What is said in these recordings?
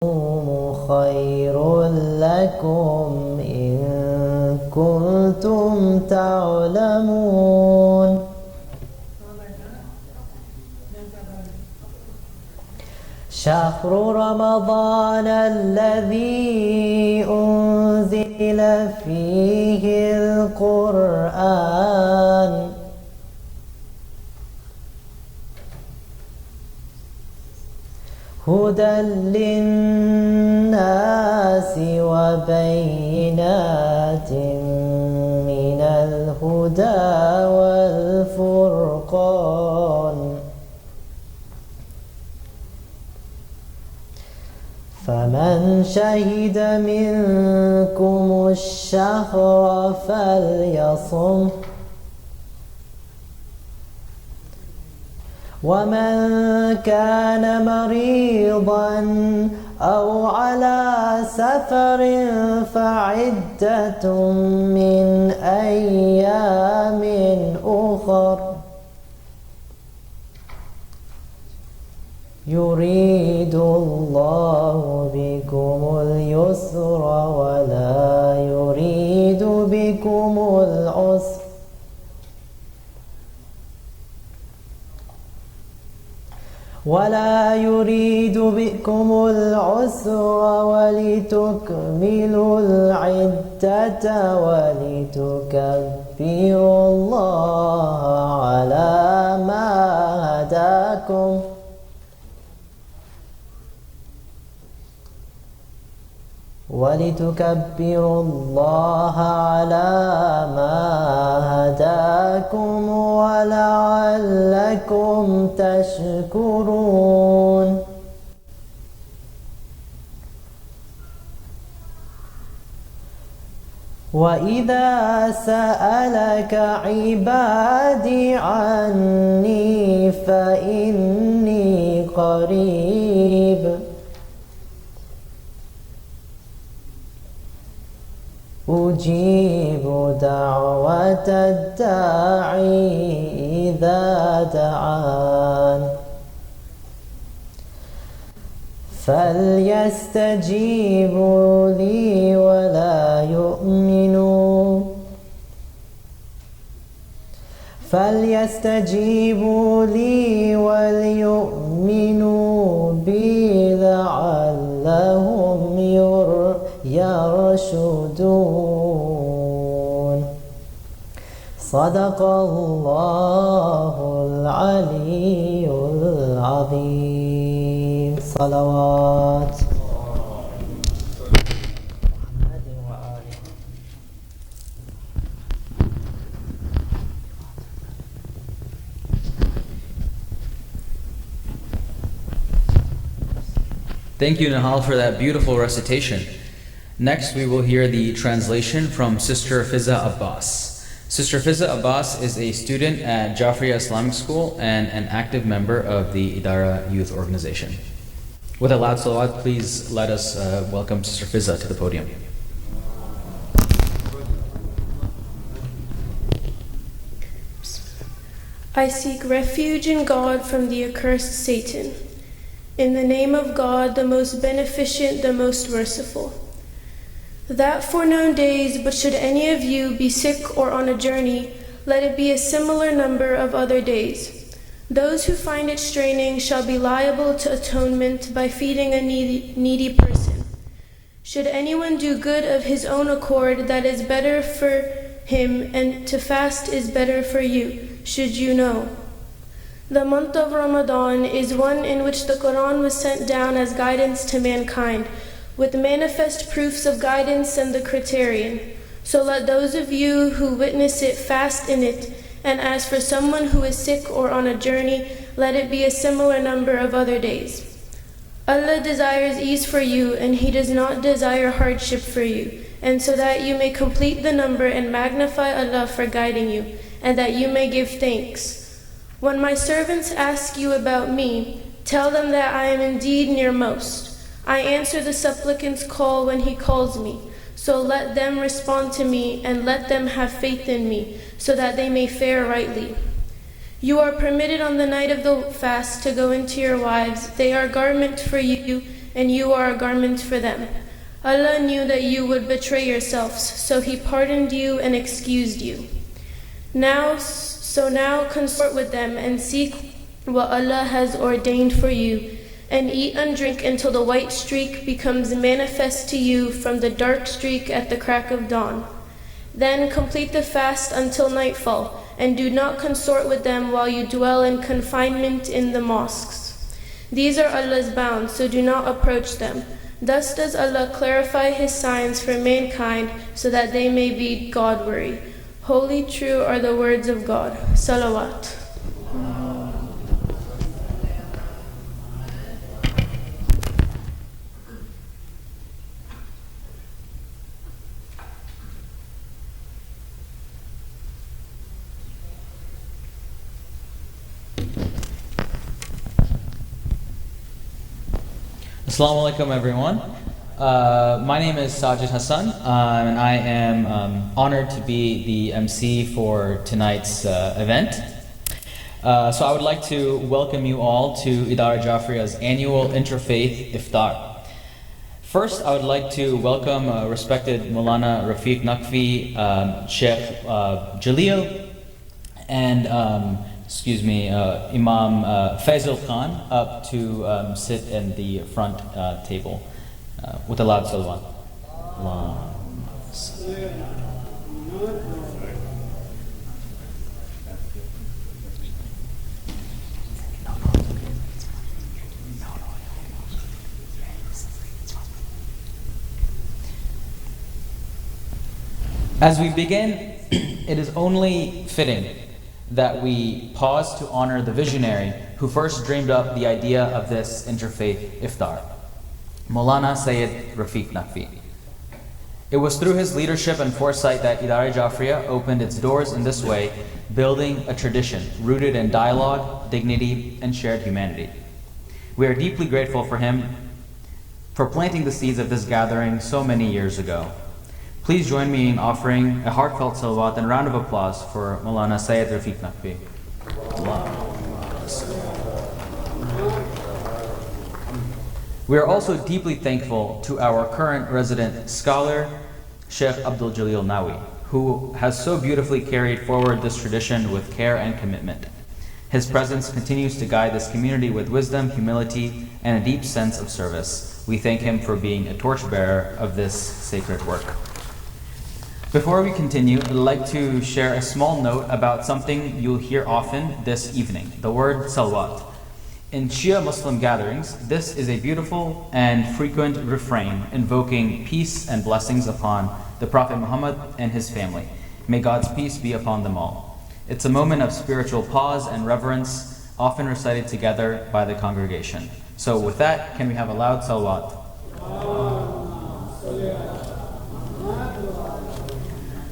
خير لكم إن كنتم تعلمون. شهر رمضان الذي أنزل فيه القرآن هدى للناس وبينات من الهدى والفرقان فمن شهد منكم الشهر فليصم ومن كان مريضا أو على سفر فعدة من أيام أخر يريد الله بكم اليسر ولا يريد بكم العسر ولتكملوا العدة ولتكبروا الله على ما هداكم ولعلكم تشكرون. وإذا سألك عبادي عني فإني قريب أجيب دعوة الداعي إذا دعان فليستجيبوا لي وليؤمنوا بي لعلهم يرشدون. صدق الله العلي العظيم. صلوات. Thank you, Nahal, for that beautiful recitation. Next, we will hear the translation from Sister Fiza Abbas. Sister Fiza Abbas is a student at Jafriya Islamic School and an active member of the Idara Youth Organization. With a loud salawat, please let us welcome Sister Fiza to the podium. I seek refuge in God from the accursed Satan. In the name of God, the most beneficent, the most merciful. That for known days, but should any of you be sick or on a journey, let it be a similar number of other days. Those who find it straining shall be liable to atonement by feeding a needy person. Should anyone do good of his own accord, that is better for him, and to fast is better for you, should you know. The month of Ramadan is one in which the Quran was sent down as guidance to mankind, with manifest proofs of guidance and the criterion. So let those of you who witness it fast in it, and as for someone who is sick or on a journey, let it be a similar number of other days. Allah desires ease for you, and He does not desire hardship for you, and so that you may complete the number and magnify Allah for guiding you, and that you may give thanks. When my servants ask you about me, tell them that I am indeed nearmost. I answer the supplicant's call when he calls me. So let them respond to me, and let them have faith in me, so that they may fare rightly. You are permitted on the night of the fast to go into your wives. They are garment for you, and you are a garment for them. Allah knew that you would betray yourselves, so He pardoned you and excused you. Now consort with them and seek what Allah has ordained for you, and eat and drink until the white streak becomes manifest to you from the dark streak at the crack of dawn. Then complete the fast until nightfall, and do not consort with them while you dwell in confinement in the mosques. These are Allah's bounds, so do not approach them. Thus does Allah clarify His signs for mankind so that they may be God-weary. Holy true are the words of God. Salawat. Assalamu alaikum, everyone. My name is Sajid Hassan, and I am honored to be the MC for tonight's event. So I would like to welcome you all to Idara Jafriya's annual Interfaith Iftar. First, I would like to welcome respected Maulana Rafiq Naqvi, Sheikh Jalil, and Imam Faisal Khan up to sit in the front table with a loud salawat. As we begin, it is only fitting that we pause to honor the visionary who first dreamed up the idea of this interfaith iftar, Maulana Sayyid Rafiq Naqvi. It was through his leadership and foresight that Idara Jafriya opened its doors in this way, building a tradition rooted in dialogue, dignity, and shared humanity. We are deeply grateful for him for planting the seeds of this gathering so many years ago. Please join me in offering a heartfelt salawat and a round of applause for Maulana Sayyid Rafiq Naqvi. We are also deeply thankful to our current resident scholar, Sheikh Abdul Jalil Nawi, who has so beautifully carried forward this tradition with care and commitment. His presence continues to guide this community with wisdom, humility, and a deep sense of service. We thank him for being a torchbearer of this sacred work. Before we continue, I'd like to share a small note about something you'll hear often this evening, the word salawat. In Shia Muslim gatherings, this is a beautiful and frequent refrain invoking peace and blessings upon the Prophet Muhammad and his family. May God's peace be upon them all. It's a moment of spiritual pause and reverence, often recited together by the congregation. So with that, can we have a loud salawat?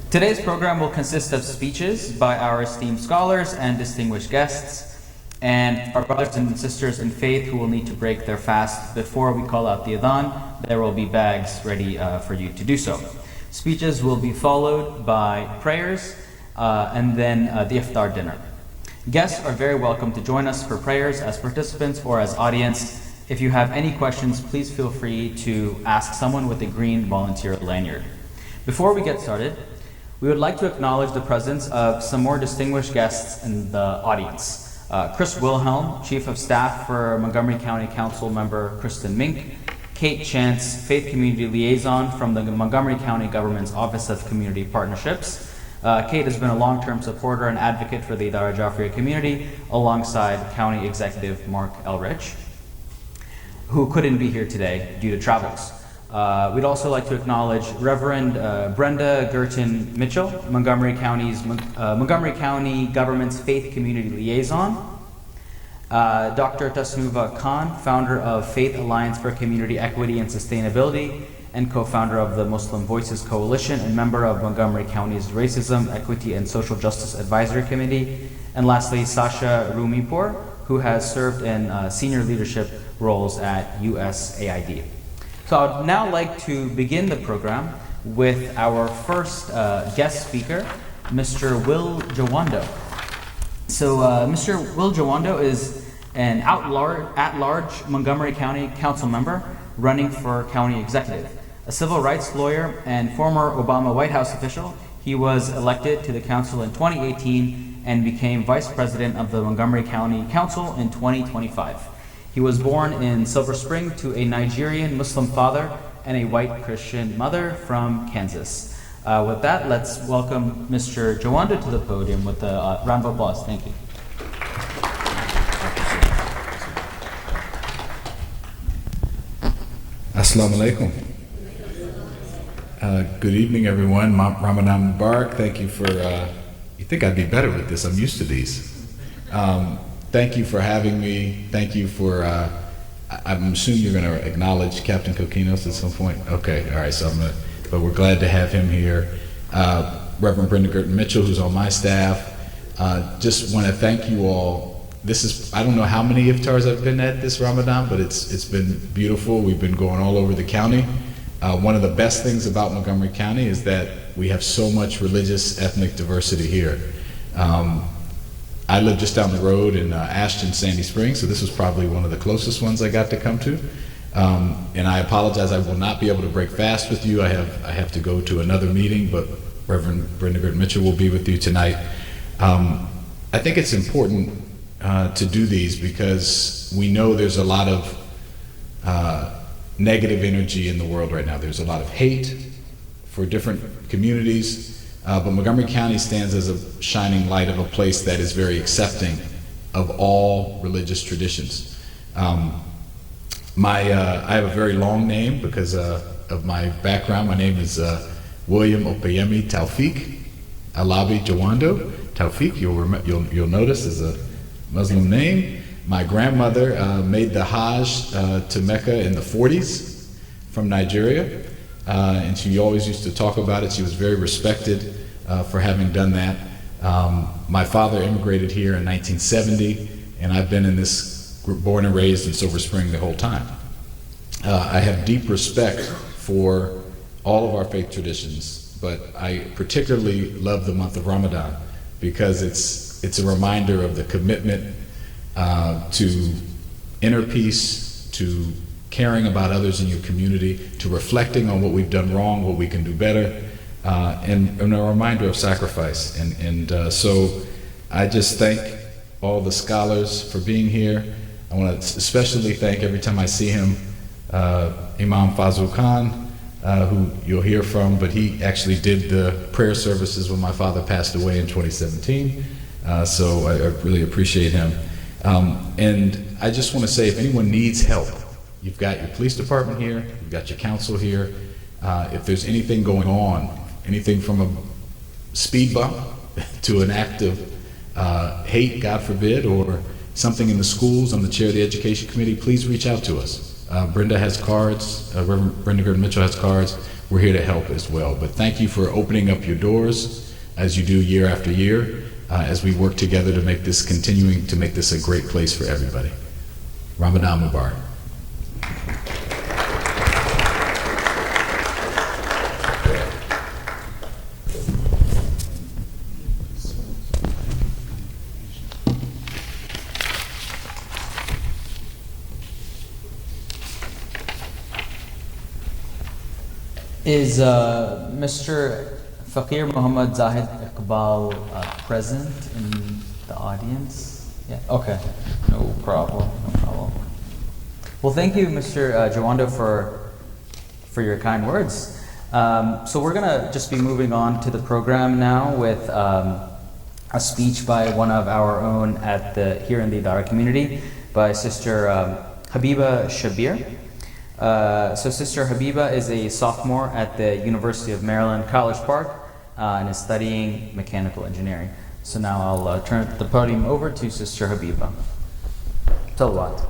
Today's program will consist of speeches by our esteemed scholars and distinguished guests, and our brothers and sisters in faith who will need to break their fast before we call out the adhan. There will be bags ready for you to do so. Speeches will be followed by prayers and then the iftar dinner. Guests are very welcome to join us for prayers as participants or as audience. If you have any questions, please feel free to ask someone with a green volunteer lanyard. Before we get started, we would like to acknowledge the presence of some more distinguished guests in the audience. Chris Wilhelm, Chief of Staff for Montgomery County Council Member Kristen Mink, Kate Chance, Faith Community Liaison from the Montgomery County Government's Office of Community Partnerships. Kate has been a long-term supporter and advocate for the Idara Jafriya community alongside County Executive Mark Elrich, who couldn't be here today due to travels. We'd also like to acknowledge Reverend Brenda Gerton Mitchell, Montgomery County Government's Faith Community Liaison, Dr. Tasnuva Khan, founder of Faith Alliance for Community Equity and Sustainability, and co-founder of the Muslim Voices Coalition and member of Montgomery County's Racism, Equity, and Social Justice Advisory Committee, and lastly, Sasha Rumipur, who has served in senior leadership roles at USAID. So I would now like to begin the program with our first guest speaker, Mr. Will Jawando. So Mr. Will Jawando is an at-large Montgomery County Council member running for county executive. A civil rights lawyer and former Obama White House official, he was elected to the council in 2018 and became vice president of the Montgomery County Council in 2025. He was born in Silver Spring to a Nigerian Muslim father and a white Christian mother from Kansas. With that, let's welcome Mr. Jawando to the podium with a round of applause. Thank you. Assalamu alaikum. Good evening, everyone. Ramadan Mubarak. Thank you for, you think I'd be better with this. I'm used to these. Thank you for having me. Thank you for, I'm assuming you're going to acknowledge Captain Kokinos at some point. Okay, all right, so but we're glad to have him here. Reverend Brenda Girton Mitchell, who's on my staff. Just want to thank you all. This is, I don't know how many iftars I've been at this Ramadan, but it's been beautiful. We've been going all over the county. One of the best things about Montgomery County is that we have so much religious, ethnic diversity here. I live just down the road in Ashton, Sandy Springs, so this was probably one of the closest ones I got to come to. And I apologize, I will not be able to break fast with you. I have to go to another meeting, but Reverend Brenda Girton Mitchell will be with you tonight. I think it's important to do these because we know there's a lot of negative energy in the world right now. There's a lot of hate for different communities, but Montgomery County stands as a shining light of a place that is very accepting of all religious traditions. I have a very long name because of my background. My name is William Opeyemi Taufik Alabi Jawando. Taufik, you'll notice, is a Muslim name. My grandmother made the Hajj to Mecca in the 40s from Nigeria, and she always used to talk about it. She was very respected for having done that. My father immigrated here in 1970, and I've been in this group, born and raised in Silver Spring the whole time. I have deep respect for all of our faith traditions, but I particularly love the month of Ramadan because it's a reminder of the commitment to inner peace, to caring about others in your community, to reflecting on what we've done wrong, what we can do better, and a reminder of sacrifice. So I just thank all the scholars for being here. I want to especially thank, every time I see him, Imam Fazul Khan, who you'll hear from, but he actually did the prayer services when my father passed away in 2017. So I really appreciate him. And I just want to say, if anyone needs help, you've got your police department here, you've got your council here. If there's anything going on, anything from a speed bump to an act of hate, God forbid, or something in the schools, I'm the chair of the education committee, please reach out to us. Brenda has cards, Reverend Brenda Girton Mitchell has cards. We're here to help as well. But thank you for opening up your doors as you do year after year, as we work together to make this, continuing to make this a great place for everybody. Ramadan Mubarak. Is Mr. Fakir Muhammad Zahid Iqbal present in the audience? Yeah, okay, no problem, no problem. Well, thank you, Mr. Jawando, for your kind words. So we're gonna just be moving on to the program now with a speech by one of our own here in the Idara community, by Sister Habiba Shabir. So Sister Habiba is a sophomore at the University of Maryland, College Park, and is studying mechanical engineering. So now I'll turn the podium over to Sister Habiba. Salawat.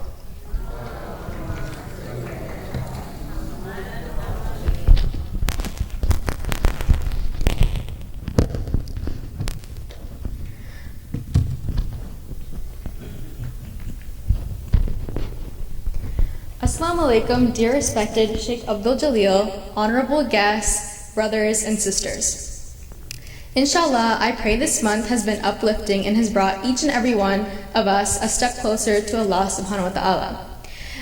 Assalamu alaikum, dear respected Sheikh Abdul Jalil, honorable guests, brothers and sisters. Inshallah, I pray this month has been uplifting and has brought each and every one of us a step closer to Allah subhanahu wa ta'ala.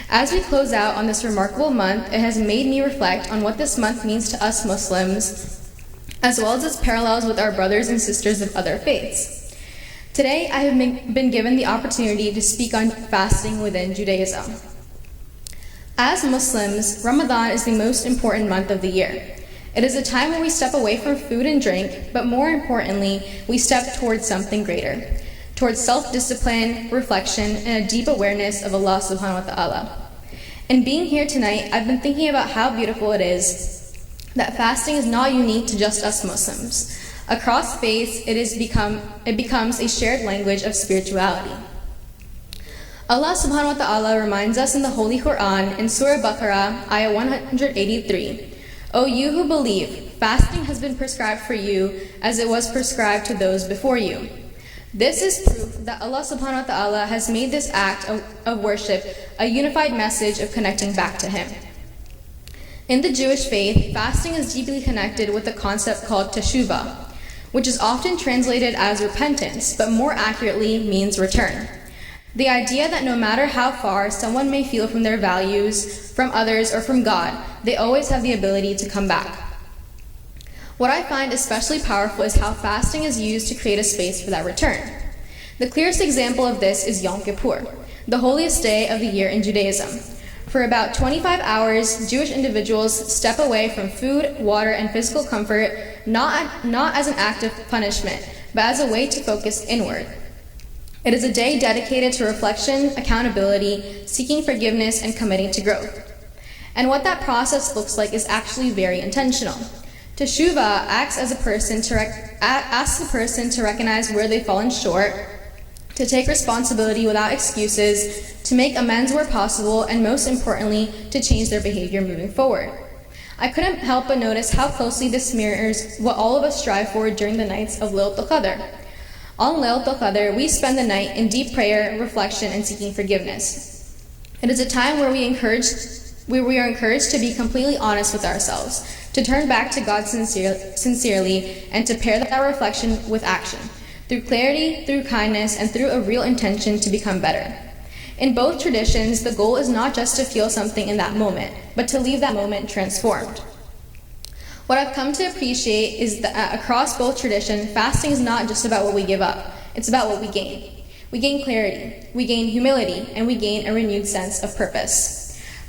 As we close out on this remarkable month, it has made me reflect on what this month means to us Muslims, as well as its parallels with our brothers and sisters of other faiths. Today, I have been given the opportunity to speak on fasting within Judaism. As Muslims, Ramadan is the most important month of the year. It is a time when we step away from food and drink, but more importantly, we step towards something greater, towards self-discipline, reflection, and a deep awareness of Allah subhanahu wa ta'ala. In being here tonight, I've been thinking about how beautiful it is that fasting is not unique to just us Muslims. Across faiths, it becomes a shared language of spirituality. Allah subhanahu wa ta'ala reminds us in the Holy Quran in Surah Baqarah, ayah 183, "O you who believe, fasting has been prescribed for you as it was prescribed to those before you." This is proof that Allah subhanahu wa ta'ala has made this act of worship a unified message of connecting back to Him. In the Jewish faith, fasting is deeply connected with a concept called teshuvah, which is often translated as repentance, but more accurately means return. The idea that no matter how far someone may feel from their values, from others, or from God, they always have the ability to come back. What I find especially powerful is how fasting is used to create a space for that return. The clearest example of this is Yom Kippur, the holiest day of the year in Judaism. For about 25 hours, Jewish individuals step away from food, water, and physical comfort, not as an act of punishment, but as a way to focus inward. It is a day dedicated to reflection, accountability, seeking forgiveness, and committing to growth. And what that process looks like is actually very intentional. Teshuvah asks the person to recognize where they've fallen short, to take responsibility without excuses, to make amends where possible, and most importantly, to change their behavior moving forward. I couldn't help but notice how closely this mirrors what all of us strive for during the nights of Laylatul Qadr. On Laylatul Qadr, we spend the night in deep prayer, reflection, and seeking forgiveness. It is a time where we are encouraged to be completely honest with ourselves, to turn back to God sincerely, and to pair that reflection with action, through clarity, through kindness, and through a real intention to become better. In both traditions, the goal is not just to feel something in that moment, but to leave that moment transformed. What I've come to appreciate is that across both traditions, fasting is not just about what we give up, it's about what we gain. We gain clarity, we gain humility, and we gain a renewed sense of purpose.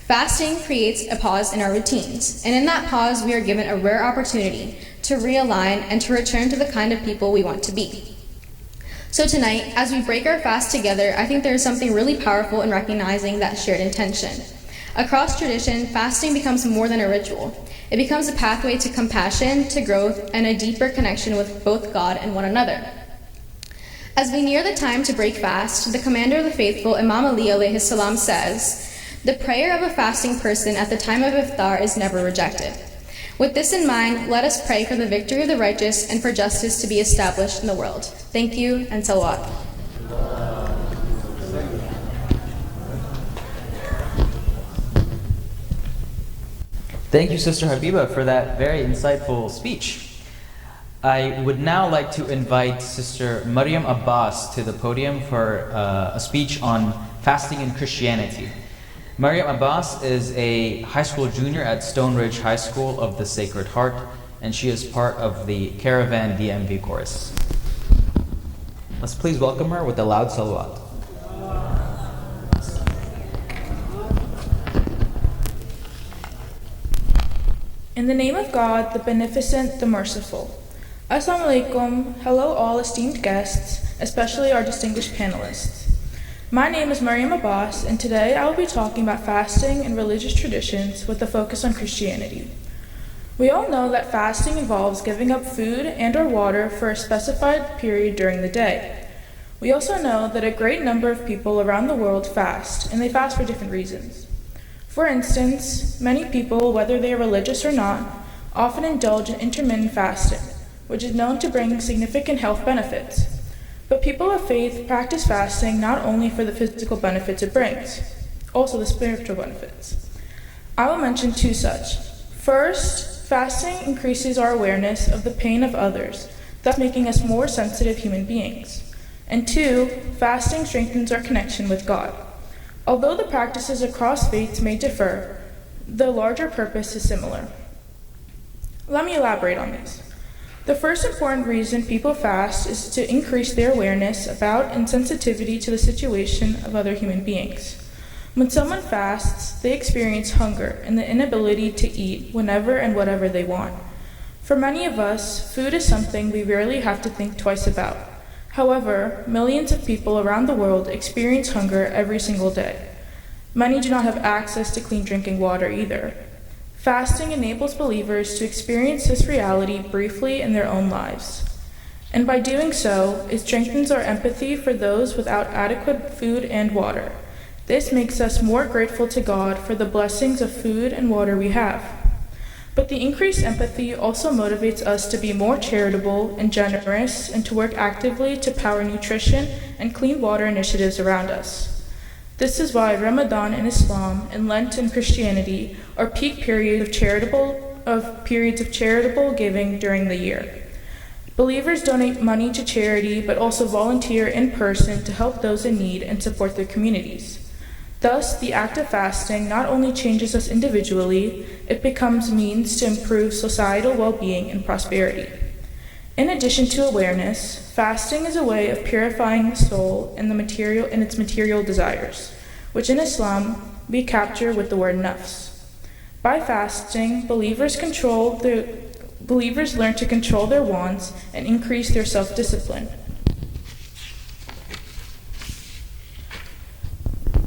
Fasting creates a pause in our routines, and in that pause, we are given a rare opportunity to realign and to return to the kind of people we want to be. So tonight, as we break our fast together, I think there is something really powerful in recognizing that shared intention. Across tradition, fasting becomes more than a ritual. It becomes a pathway to compassion, to growth, and a deeper connection with both God and one another. As we near the time to break fast, the commander of the faithful, Imam Ali alayhi salam, says, "The prayer of a fasting person at the time of iftar is never rejected." With this in mind, let us pray for the victory of the righteous and for justice to be established in the world. Thank you, and salawat. Thank you, Sister Habiba, for that very insightful speech. I would now like to invite Sister Maryam Abbas to the podium for a speech on fasting in Christianity. Maryam Abbas is a high school junior at Stone Ridge High School of the Sacred Heart, and she is part of the Caravan DMV chorus. Let's please welcome her with a loud salawat. In the name of God, the Beneficent, the Merciful. Assalamu alaikum. Hello all esteemed guests, especially our distinguished panelists. My name is Maryam Abbas, and today I will be talking about fasting and religious traditions with a focus on Christianity. We all know that fasting involves giving up food and or water for a specified period during the day. We also know that a great number of people around the world fast, and they fast for different reasons. For instance, many people, whether they are religious or not, often indulge in intermittent fasting, which is known to bring significant health benefits. But people of faith practice fasting not only for the physical benefits it brings, also the spiritual benefits. I will mention two such. First, fasting increases our awareness of the pain of others, thus making us more sensitive human beings. And two, fasting strengthens our connection with God. Although the practices across faiths may differ, the larger purpose is similar. Let me elaborate on these. The first important reason people fast is to increase their awareness about and sensitivity to the situation of other human beings. When someone fasts, they experience hunger and the inability to eat whenever and whatever they want. For many of us, food is something we rarely have to think twice about. However, millions of people around the world experience hunger every single day. Many do not have access to clean drinking water either. Fasting enables believers to experience this reality briefly in their own lives. And by doing so, it strengthens our empathy for those without adequate food and water. This makes us more grateful to God for the blessings of food and water we have. But the increased empathy also motivates us to be more charitable and generous and to work actively to power nutrition and clean water initiatives around us. This is why Ramadan in Islam and Lent in Christianity are peak periods of charitable giving during the year. Believers donate money to charity but also volunteer in person to help those in need and support their communities. Thus, the act of fasting not only changes us individually, it becomes means to improve societal well-being and prosperity. In addition to awareness, fasting is a way of purifying the soul and its material desires, which in Islam we capture with the word nafs. By fasting, believers learn to control their wants and increase their self-discipline.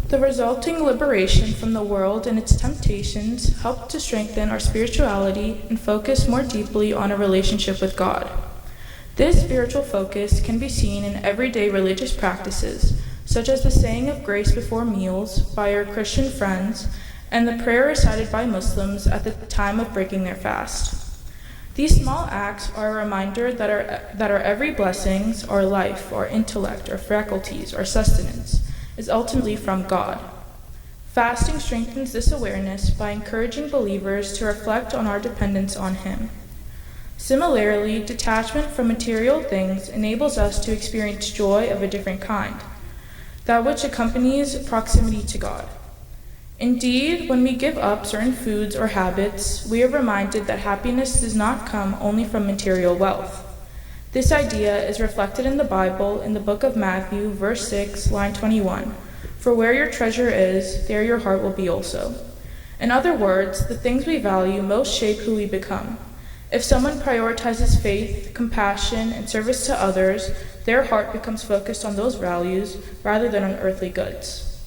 The resulting liberation from the world and its temptations help to strengthen our spirituality and focus more deeply on a relationship with God. This spiritual focus can be seen in everyday religious practices, such as the saying of grace before meals by our Christian friends and the prayer recited by Muslims at the time of breaking their fast. These small acts are a reminder that our every blessings, our life, our intellect, our faculties, our sustenance, is ultimately from God. Fasting strengthens this awareness by encouraging believers to reflect on our dependence on Him. Similarly, detachment from material things enables us to experience joy of a different kind, that which accompanies proximity to God. Indeed, when we give up certain foods or habits, we are reminded that happiness does not come only from material wealth. This idea is reflected in the Bible in the book of Matthew, verse 6, line 21. For where your treasure is, there your heart will be also. In other words, the things we value most shape who we become. If someone prioritizes faith, compassion, and service to others, their heart becomes focused on those values rather than on earthly goods.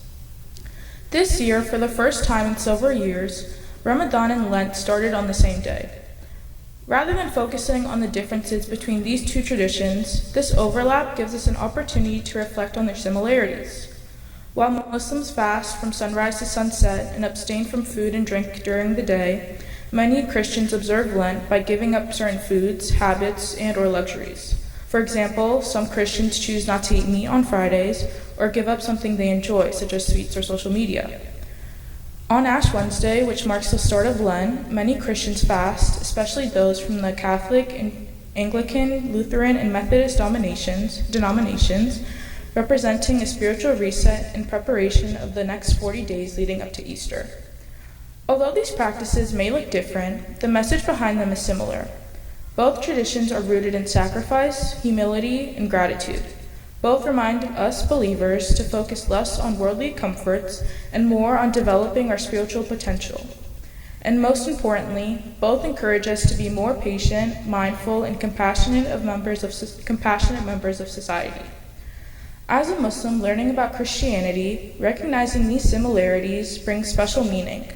This year, for the first time in several years, Ramadan and Lent started on the same day. Rather than focusing on the differences between these two traditions, this overlap gives us an opportunity to reflect on their similarities. While Muslims fast from sunrise to sunset and abstain from food and drink during the day, many Christians observe Lent by giving up certain foods, habits, and/or luxuries. For example, some Christians choose not to eat meat on Fridays or give up something they enjoy, such as sweets or social media. On Ash Wednesday, which marks the start of Lent, many Christians fast, especially those from the Catholic, Anglican, Lutheran, and Methodist denominations, representing a spiritual reset in preparation of the next 40 days leading up to Easter. Although these practices may look different, the message behind them is similar. Both traditions are rooted in sacrifice, humility, and gratitude. Both remind us believers to focus less on worldly comforts and more on developing our spiritual potential. And most importantly, both encourage us to be more patient, mindful, and compassionate members of society. As a Muslim learning about Christianity, recognizing these similarities brings special meaning.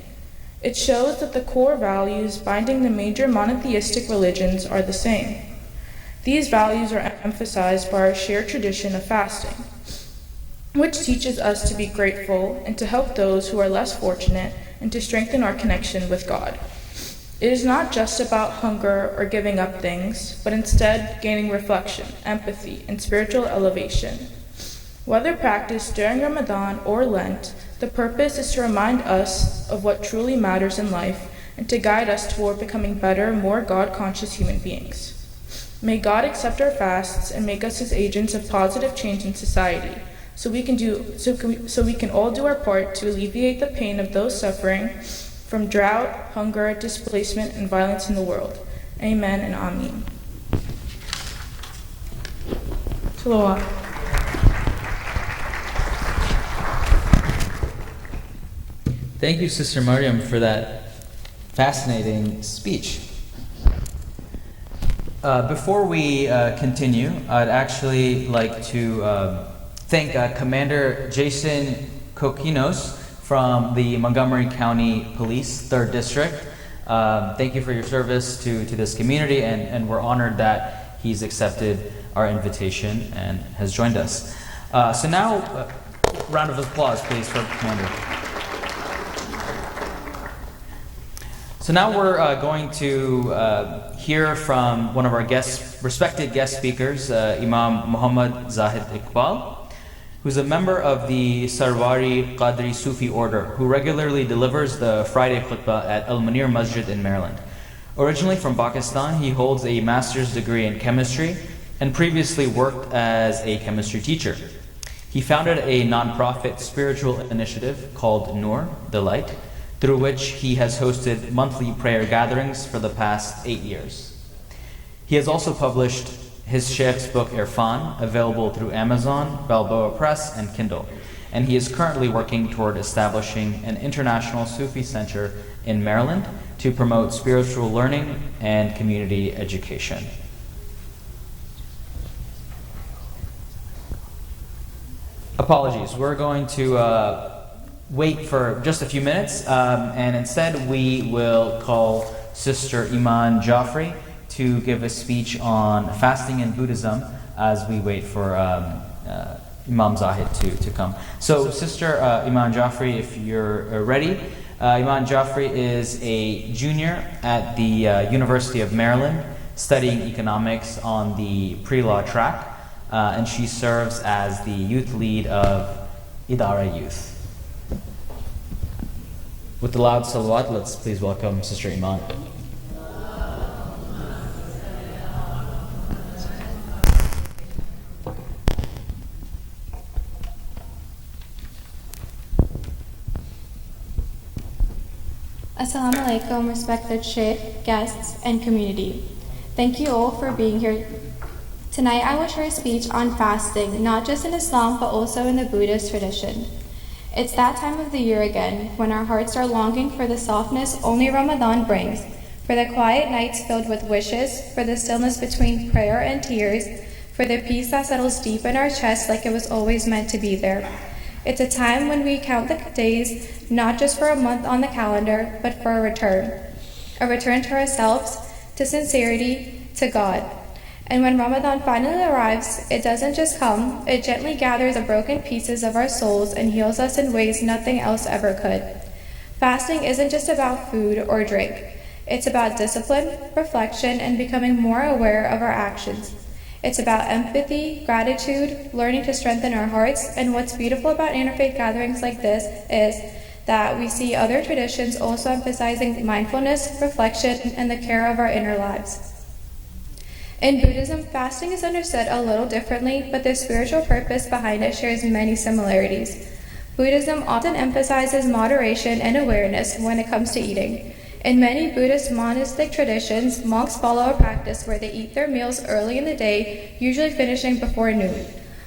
It shows that the core values binding the major monotheistic religions are the same. These values are emphasized by our shared tradition of fasting, which teaches us to be grateful and to help those who are less fortunate and to strengthen our connection with God. It is not just about hunger or giving up things, but instead gaining reflection, empathy, and spiritual elevation. Whether practiced during Ramadan or Lent, the purpose is to remind us of what truly matters in life and to guide us toward becoming better, more God-conscious human beings. May God accept our fasts and make us His agents of positive change in society. so we can all do our part to alleviate the pain of those suffering from drought, hunger, displacement, and violence in the world. Amen and Amen. Salawat. Thank you, Sister Mariam, for that fascinating speech. Before we continue, I'd actually like to thank Commander Jason Coquinos from the Montgomery County Police, 3rd District. Thank you for your service to this community, and we're honored that he's accepted our invitation and has joined us. So now, round of applause, please, for Commander. So now we're going to hear from one of our respected guest speakers, Imam Muhammad Zahid Iqbal, who's a member of the Sarwari Qadri Sufi order, who regularly delivers the Friday khutbah at Al Munir Masjid in Maryland. Originally from Pakistan, he holds a master's degree in chemistry and previously worked as a chemistry teacher. He founded a nonprofit spiritual initiative called Noor, the Light, through which he has hosted monthly prayer gatherings for the past 8 years. He has also published his Sheikh's book Irfan, available through Amazon, Balboa Press, and Kindle, and he is currently working toward establishing an international Sufi center in Maryland to promote spiritual learning and community education. Apologies, we're going to wait for just a few minutes, and instead we will call Sister Iman Jaffrey to give a speech on fasting in Buddhism as we wait for Imam Zahid to come. So Sister Iman Jaffrey, if you're ready. Iman Jaffrey is a junior at the University of Maryland studying economics on the pre-law track, and she serves as the youth lead of Idara Youth. With the loud salawat, let's please welcome Sister Iman. Assalamu alaikum, respected Sheikh, guests, and community. Thank you all for being here. Tonight I will share a speech on fasting, not just in Islam, but also in the Buddhist tradition. It's that time of the year again, when our hearts are longing for the softness only Ramadan brings, for the quiet nights filled with wishes, for the stillness between prayer and tears, for the peace that settles deep in our chest like it was always meant to be there. It's a time when we count the days, not just for a month on the calendar, but for a return to ourselves, to sincerity, to God. And when Ramadan finally arrives, it doesn't just come, it gently gathers the broken pieces of our souls and heals us in ways nothing else ever could. Fasting isn't just about food or drink. It's about discipline, reflection, and becoming more aware of our actions. It's about empathy, gratitude, learning to strengthen our hearts, and what's beautiful about interfaith gatherings like this is that we see other traditions also emphasizing mindfulness, reflection, and the care of our inner lives. In Buddhism, fasting is understood a little differently, but the spiritual purpose behind it shares many similarities. Buddhism often emphasizes moderation and awareness when it comes to eating. In many Buddhist monastic traditions, monks follow a practice where they eat their meals early in the day, usually finishing before noon.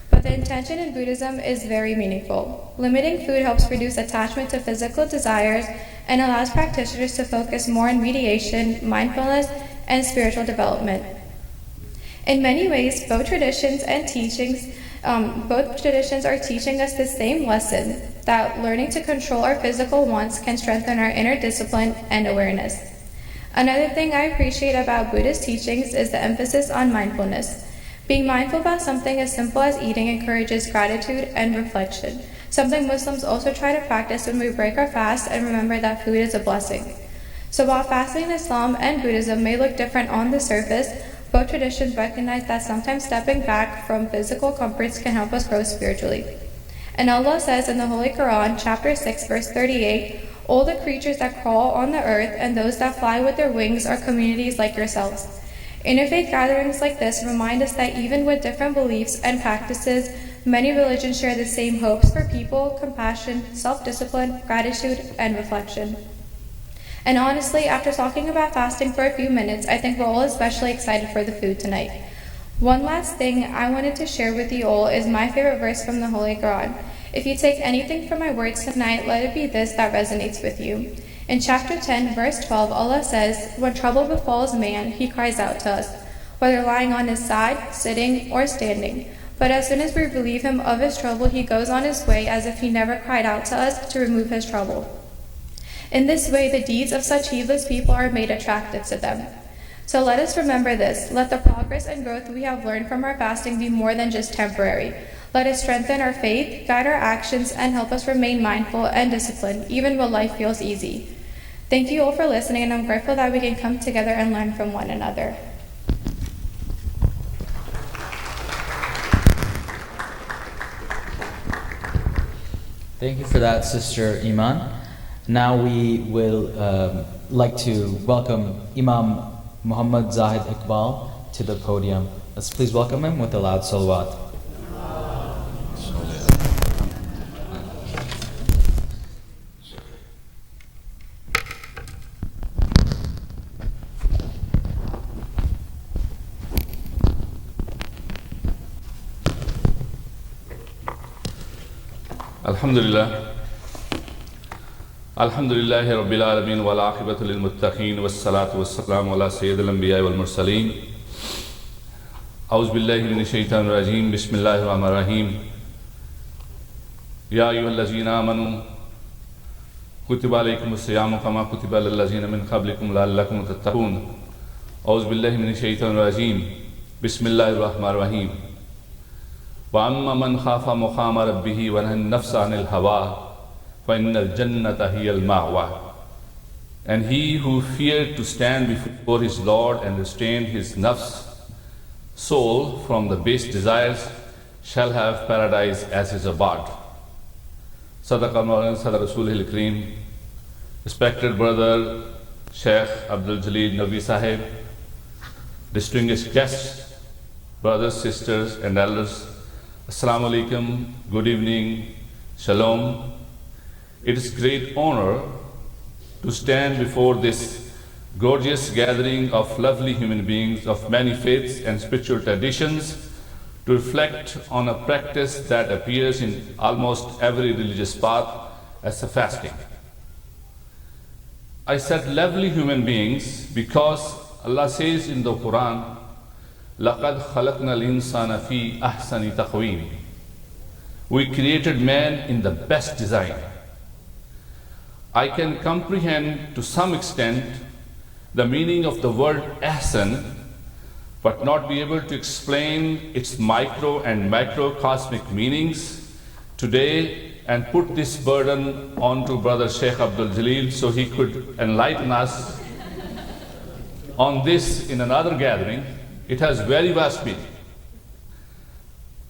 But the intention in Buddhism is very meaningful. Limiting food helps reduce attachment to physical desires and allows practitioners to focus more on meditation, mindfulness, and spiritual development. In many ways, both traditions are teaching us the same lesson, that learning to control our physical wants can strengthen our inner discipline and awareness. Another thing I appreciate about Buddhist teachings is the emphasis on mindfulness. Being mindful about something as simple as eating encourages gratitude and reflection, something Muslims also try to practice when we break our fast and remember that food is a blessing. So while fasting in Islam and Buddhism may look different on the surface, both traditions recognize that sometimes stepping back from physical comforts can help us grow spiritually. And Allah says in the Holy Quran, chapter 6, verse 38, "All the creatures that crawl on the earth and those that fly with their wings are communities like yourselves." Interfaith gatherings like this remind us that even with different beliefs and practices, many religions share the same hopes for people, compassion, self-discipline, gratitude, and reflection. And honestly, after talking about fasting for a few minutes, I think we're all especially excited for the food tonight. One last thing I wanted to share with you all is my favorite verse from the Holy Quran. If you take anything from my words tonight, let it be this that resonates with you. In chapter 10, verse 12, Allah says, "When trouble befalls man, he cries out to us, whether lying on his side, sitting, or standing. But as soon as we relieve him of his trouble, he goes on his way as if he never cried out to us to remove his trouble." In this way, the deeds of such heedless people are made attractive to them. So let us remember this. Let the progress and growth we have learned from our fasting be more than just temporary. Let us strengthen our faith, guide our actions, and help us remain mindful and disciplined, even when life feels easy. Thank you all for listening, and I'm grateful that we can come together and learn from one another. Thank you for that, Sister Iman. Now we will like to welcome Imam Muhammad Zahid Iqbal to the podium. Let's please welcome him with a loud salawat. Alhamdulillah Rabbil Alameen wal aqibatu lil muttaqeen was salatu was salamu ala sayyidil anbiya wal mursaleen. A'udhu billahi minash shaitanir rajeem. Bismillahir rahmanir rahim. Ya ayyuhallazina amanu kutiba alaykumus siyamu kama kutiba alal ladzina min qablikum la'allakum tattaqun. A'udhu billahi minash shaitanir rajeem. Bismillahir rahmanir rahim. Wa amma man khafa maqama rabbih wa nahaa an-nafsa 'anil hawa فَإِنَّ الْجَنَّةَ هِيَ الْمَأْوَى. And he who feared to stand before his Lord and restrained his nafs, soul, from the base desires, shall have paradise as his abode. Sadaqa Mawlana Sadaq Rasulil Kareem. Respected brother Sheikh Abdul Jaleel Nabi Sahib, distinguished guests, brothers, sisters, and elders, Assalamu alaikum, good evening, shalom. It is great honor to stand before this gorgeous gathering of lovely human beings of many faiths and spiritual traditions to reflect on a practice that appears in almost every religious path as a fasting. I said lovely human beings because Allah says in the Quran, لَقَدْ خَلَقْنَا الْإِنسَانَ فِي أَحْسَنِ تَقْوِيمٍ. We created man in the best design. I can comprehend to some extent the meaning of the word ahsan, but not be able to explain its micro and macrocosmic meanings today, and put this burden onto Brother Sheikh Abdul Jaleel so he could enlighten us on this in another gathering. It has very vast meaning.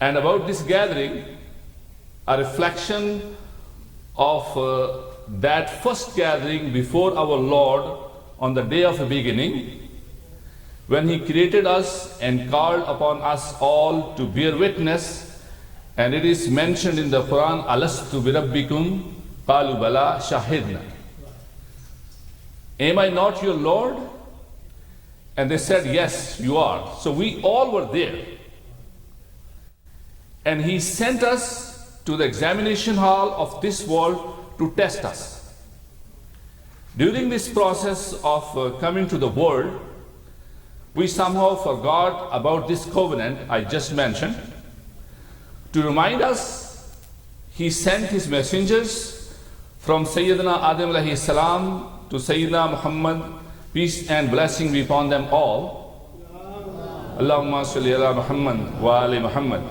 And about this gathering, a reflection of that first gathering before our Lord on the day of the beginning, when He created us and called upon us all to bear witness. And it is mentioned in the Quran, Alastu bi rabbikum qalu bala shahidna. Am I not your Lord? And they said, yes, you are. So we all were there. And He sent us to the examination hall of this world to test us. During this process of coming to the world, we somehow forgot about this covenant I just mentioned. To remind us, He sent His messengers from Sayyidina Adam alayhi salam to Sayyidina Muhammad, peace and blessing be upon them all. Allahumma salli ala Muhammad wa ali Muhammad.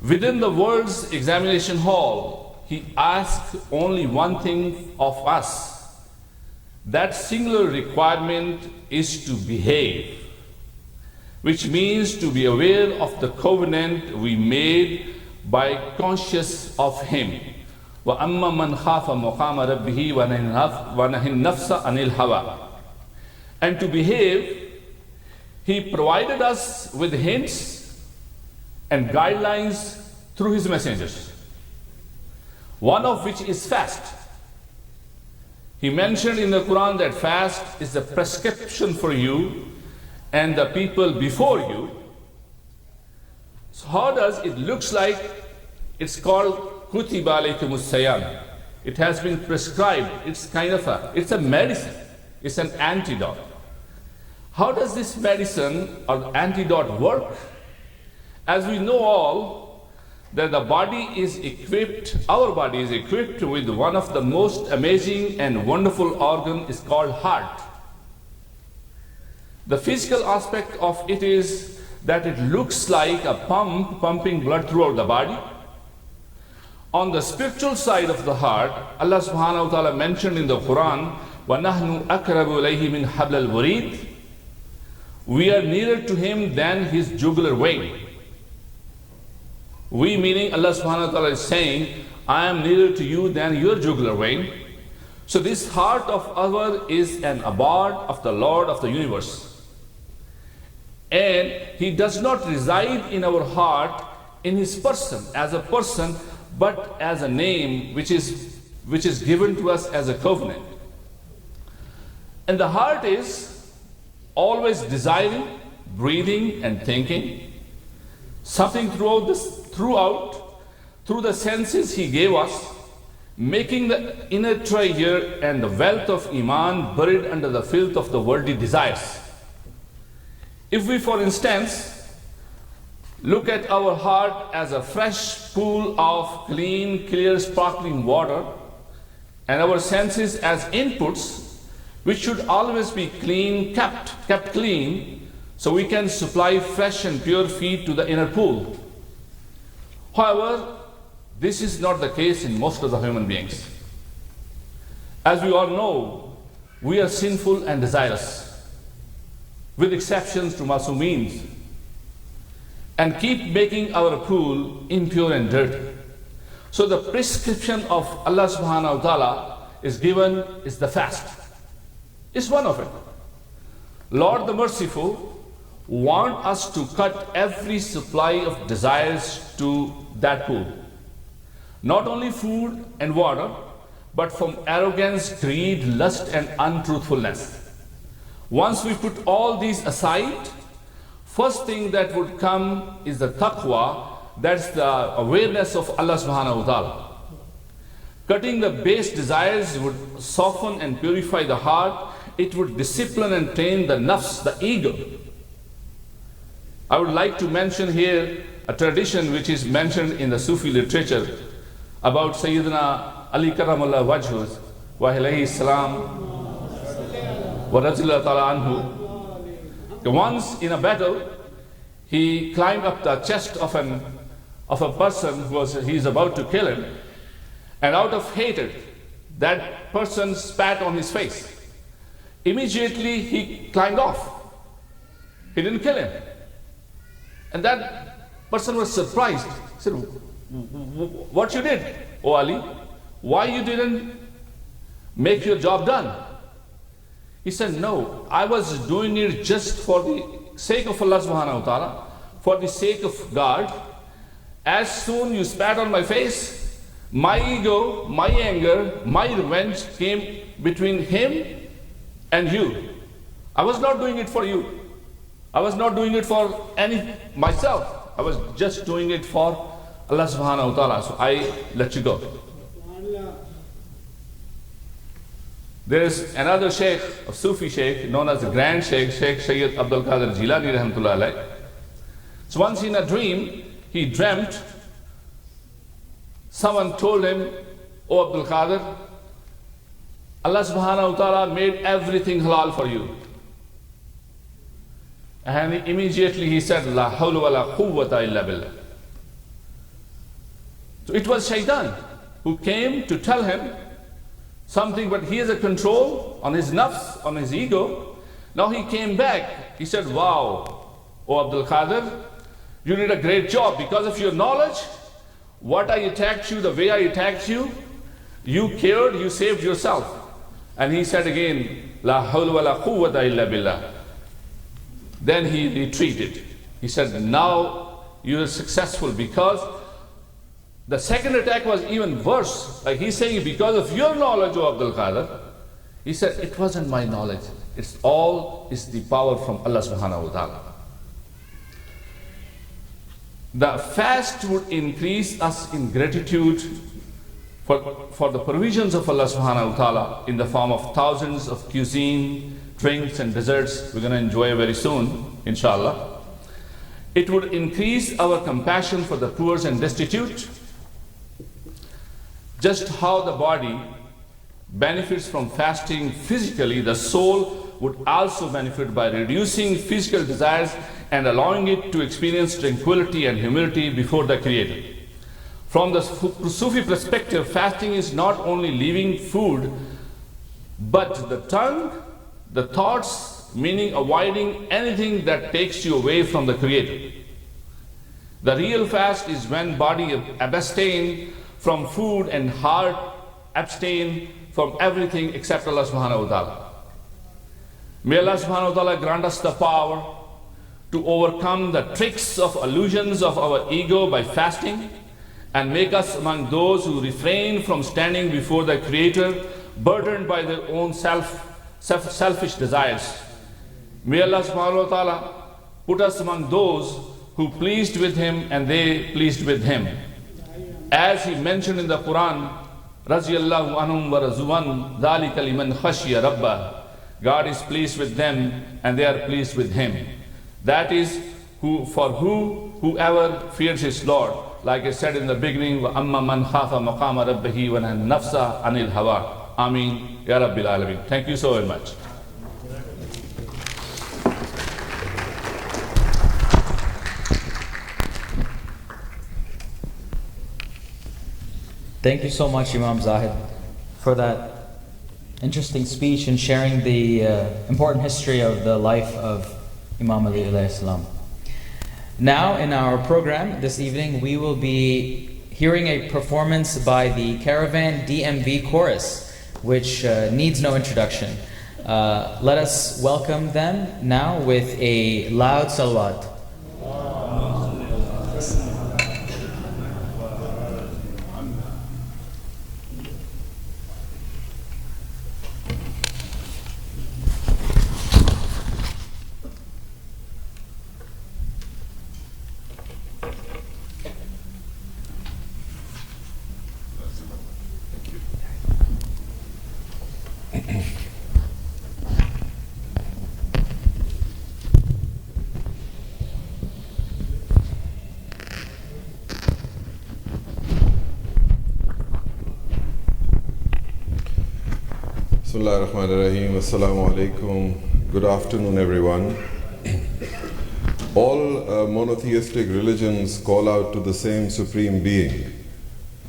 Within the world's examination hall, He asked only one thing of us. That singular requirement is to behave, which means to be aware of the covenant we made by conscious of Him. وَأَمَّا مَنْ خَافَ مَقَامَ رَبِّهِ وَنَهَى النَّفْسَ عَنِ الْهَوَى. And to behave, He provided us with hints and guidelines through his messengers, one of which is fast. He mentioned in the Quran that fast is the prescription for you and the people before you. So how does it looks like? It's called Kutiba alaykumus siyam. It has been prescribed. It's kind of it's a medicine. It's an antidote. How does this medicine or antidote work? As we know all, that the body is equipped, our body is equipped with one of the most amazing and wonderful organ is called heart. The physical aspect of it is that it looks like a pump pumping blood throughout the body. On the spiritual side of the heart, Allah subhanahu wa ta'ala mentioned in the Quran, وَنَحْنُ أَقْرَبُ إِلَيْهِ مِنْ حَبْلَ الْوَرِيدِ. We are nearer to him than his jugular vein. We meaning Allah subhanahu wa ta'ala is saying, I am nearer to you than your jugular vein. So this heart of ours is an abode of the Lord of the universe. And he does not reside in our heart in his person, as a person, but as a name which is given to us as a covenant. And the heart is always desiring, breathing and thinking. Something through the senses he gave us, making the inner treasure and the wealth of Iman buried under the filth of the worldly desires. If we, for instance, look at our heart as a fresh pool of clean, clear, sparkling water, and our senses as inputs, which should always be clean, kept clean, so we can supply fresh and pure feed to the inner pool. However, this is not the case in most of the human beings. As we all know, we are sinful and desirous, with exceptions to Masumeens, and keep making our pool impure and dirty. So the prescription of Allah subhanahu wa ta'ala is given is the fast. It's one of it. Lord the Merciful want us to cut every supply of desires to that pool. Not only food and water, but from arrogance, greed, lust and untruthfulness. Once we put all these aside, first thing that would come is the taqwa, that's the awareness of Allah subhanahu wa ta'ala. Cutting the base desires would soften and purify the heart. It would discipline and train the nafs, the ego. I would like to mention here a tradition which is mentioned in the Sufi literature about Sayyidina Ali Karamallah Wajhu wa alayhi salam wa radiyallahu ta'ala anhu. Once in a battle, he climbed up the chest of a person he is about to kill him, and out of hatred, that person spat on his face. Immediately he climbed off. He didn't kill him. And that person was surprised. He said, what you did, O Ali? Why you didn't make your job done? He said, no, I was doing it just for the sake of Allah subhanahu wa ta'ala, for the sake of God. As soon you spat on my face, my ego, my anger, my revenge came between him and you. I was not doing it for you. I was not doing it for myself. I was just doing it for Allah subhanahu wa ta'ala. So I let you go. There is another sheikh, a Sufi sheikh, known as the Grand Sheikh, Sheikh Sayyid Abdul Qadir Jilani rahmatullah alayh. So once in a dream, he dreamt, someone told him, O Abdul Qadir, Allah subhanahu wa ta'ala made everything halal for you. And immediately he said, La hawla wa la quwwata illa billah. So it was Shaitan who came to tell him something, but he has a control on his nafs, on his ego. Now he came back. He said, wow, O Abdul Qadir, you did a great job. Because of your knowledge, what I attacked you, the way I attacked you, you cared, you saved yourself. And he said again, La hawla wa la quwwata illa billah. Then he retreated. He said, now you are successful, because the second attack was even worse. Like he's saying, because of your knowledge, O Abdul Qadir. He said, it wasn't my knowledge. It's all is the power from Allah subhanahu wa ta'ala. The fast would increase us in gratitude for the provisions of Allah subhanahu wa ta'ala in the form of thousands of cuisine, drinks and desserts we're going to enjoy very soon, inshallah. It would increase our compassion for the poor and destitute. Just how the body benefits from fasting physically, the soul would also benefit by reducing physical desires and allowing it to experience tranquility and humility before the Creator. From the Sufi perspective, fasting is not only leaving food, but the tongue, the thoughts, meaning avoiding anything that takes you away from the Creator. The real fast is when body abstain from food and heart abstain from everything except Allah subhanahu wa ta'ala. May Allah subhanahu wa ta'ala grant us the power to overcome the tricks of illusions of our ego by fasting, and make us among those who refrain from standing before the Creator, burdened by their own selfish desires. May Allah subhanahu wa ta'ala put us among those who pleased with Him and they pleased with Him. As He mentioned in the Quran, Raziyallahu anhum wa razuwan, dhalika liman khashiya rabbah. God is pleased with them and they are pleased with Him. That is whoever fears his Lord. Like I said in the beginning, وَأَمَّا مَنْ خَافَ مَقَامَ رَبِّهِ وَنَهَى النَّفْسَ عَنِ الْهَوَىٰ. Ameen. Ya Rabbil Alameen. Thank you so very much. Thank you so much, Imam Zahid, for that interesting speech and sharing the important history of the life of Imam Ali alayhi salam. Now in our program this evening, we will be hearing a performance by the Caravan DMV Chorus, which needs no introduction. Let us welcome them now with a loud salawat. Bismillah ar-Rahman ar-Rahim. Assalamu alaikum. Good afternoon, everyone. All monotheistic religions call out to the same Supreme Being,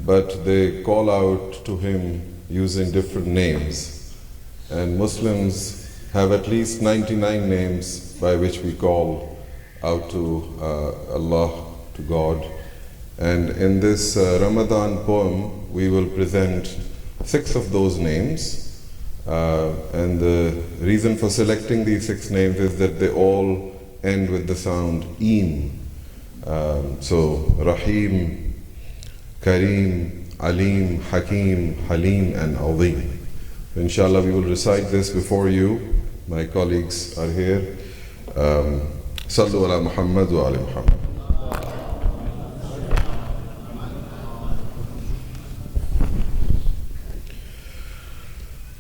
but they call out to Him using different names. And Muslims have at least 99 names by which we call out to Allah, to God. And in this Ramadan poem, we will present 6 of those names. And the reason for selecting these 6 names is that they all end with the sound Eem. So Rahim, Kareem, Alim, Hakim, Halim and Azim. Inshallah we will recite this before you. My colleagues are here. Sallu ala Muhammad wa ala Muhammad.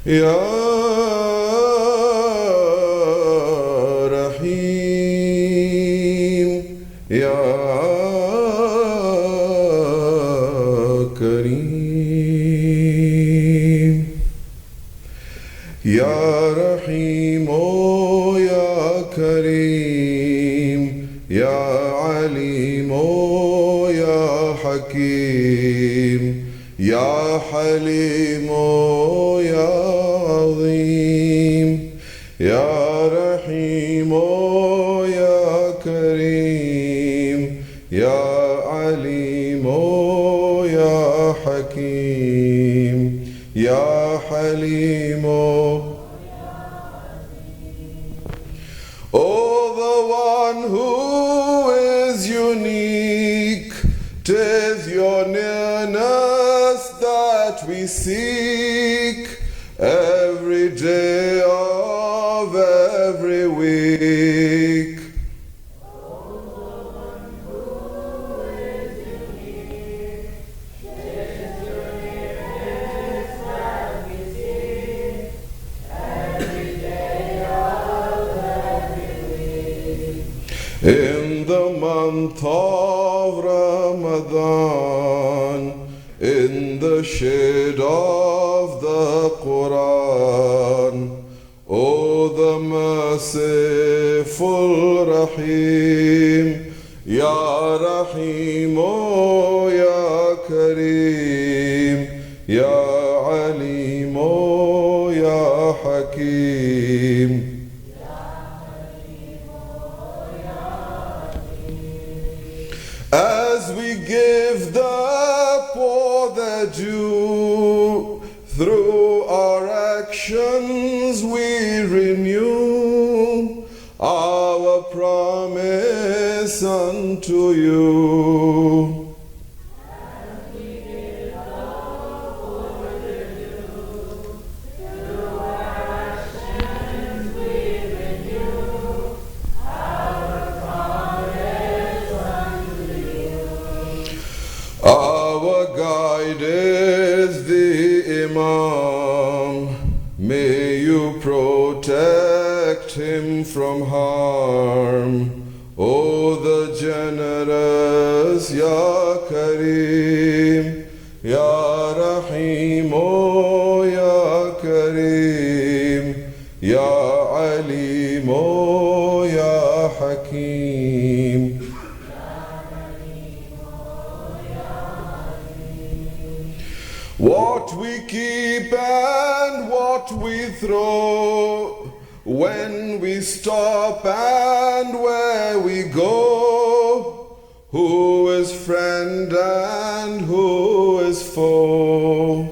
Ya Rahim, Ya Kareem, Ya Rahim, O Ya Kareem, Ya Alim, O Ya Hakim, Ya Halim, O Ya Ya Rahim, O Ya Kareem, Ya Alim, O Ya Hakim, Ya Halim, O the one who is unique. 'Tis your nearness that we seek every day of every week. In the month of Ramadan, in the shade of the Quran, O the merciful Rahim, Ya Rahim, O Ya Kareem, Ya Alim, O Ya Hakeem. As we give the poor their due, through our actions we renew our promise unto you. Our guide is the Imam. May you protect him from harm. O the generous Ya Kareem, Ya Rahim, O Ya Kareem, Ya Alim, O Ya Hakeem. What we keep and what we throw, when we stop and where we go, who is friend and who is foe?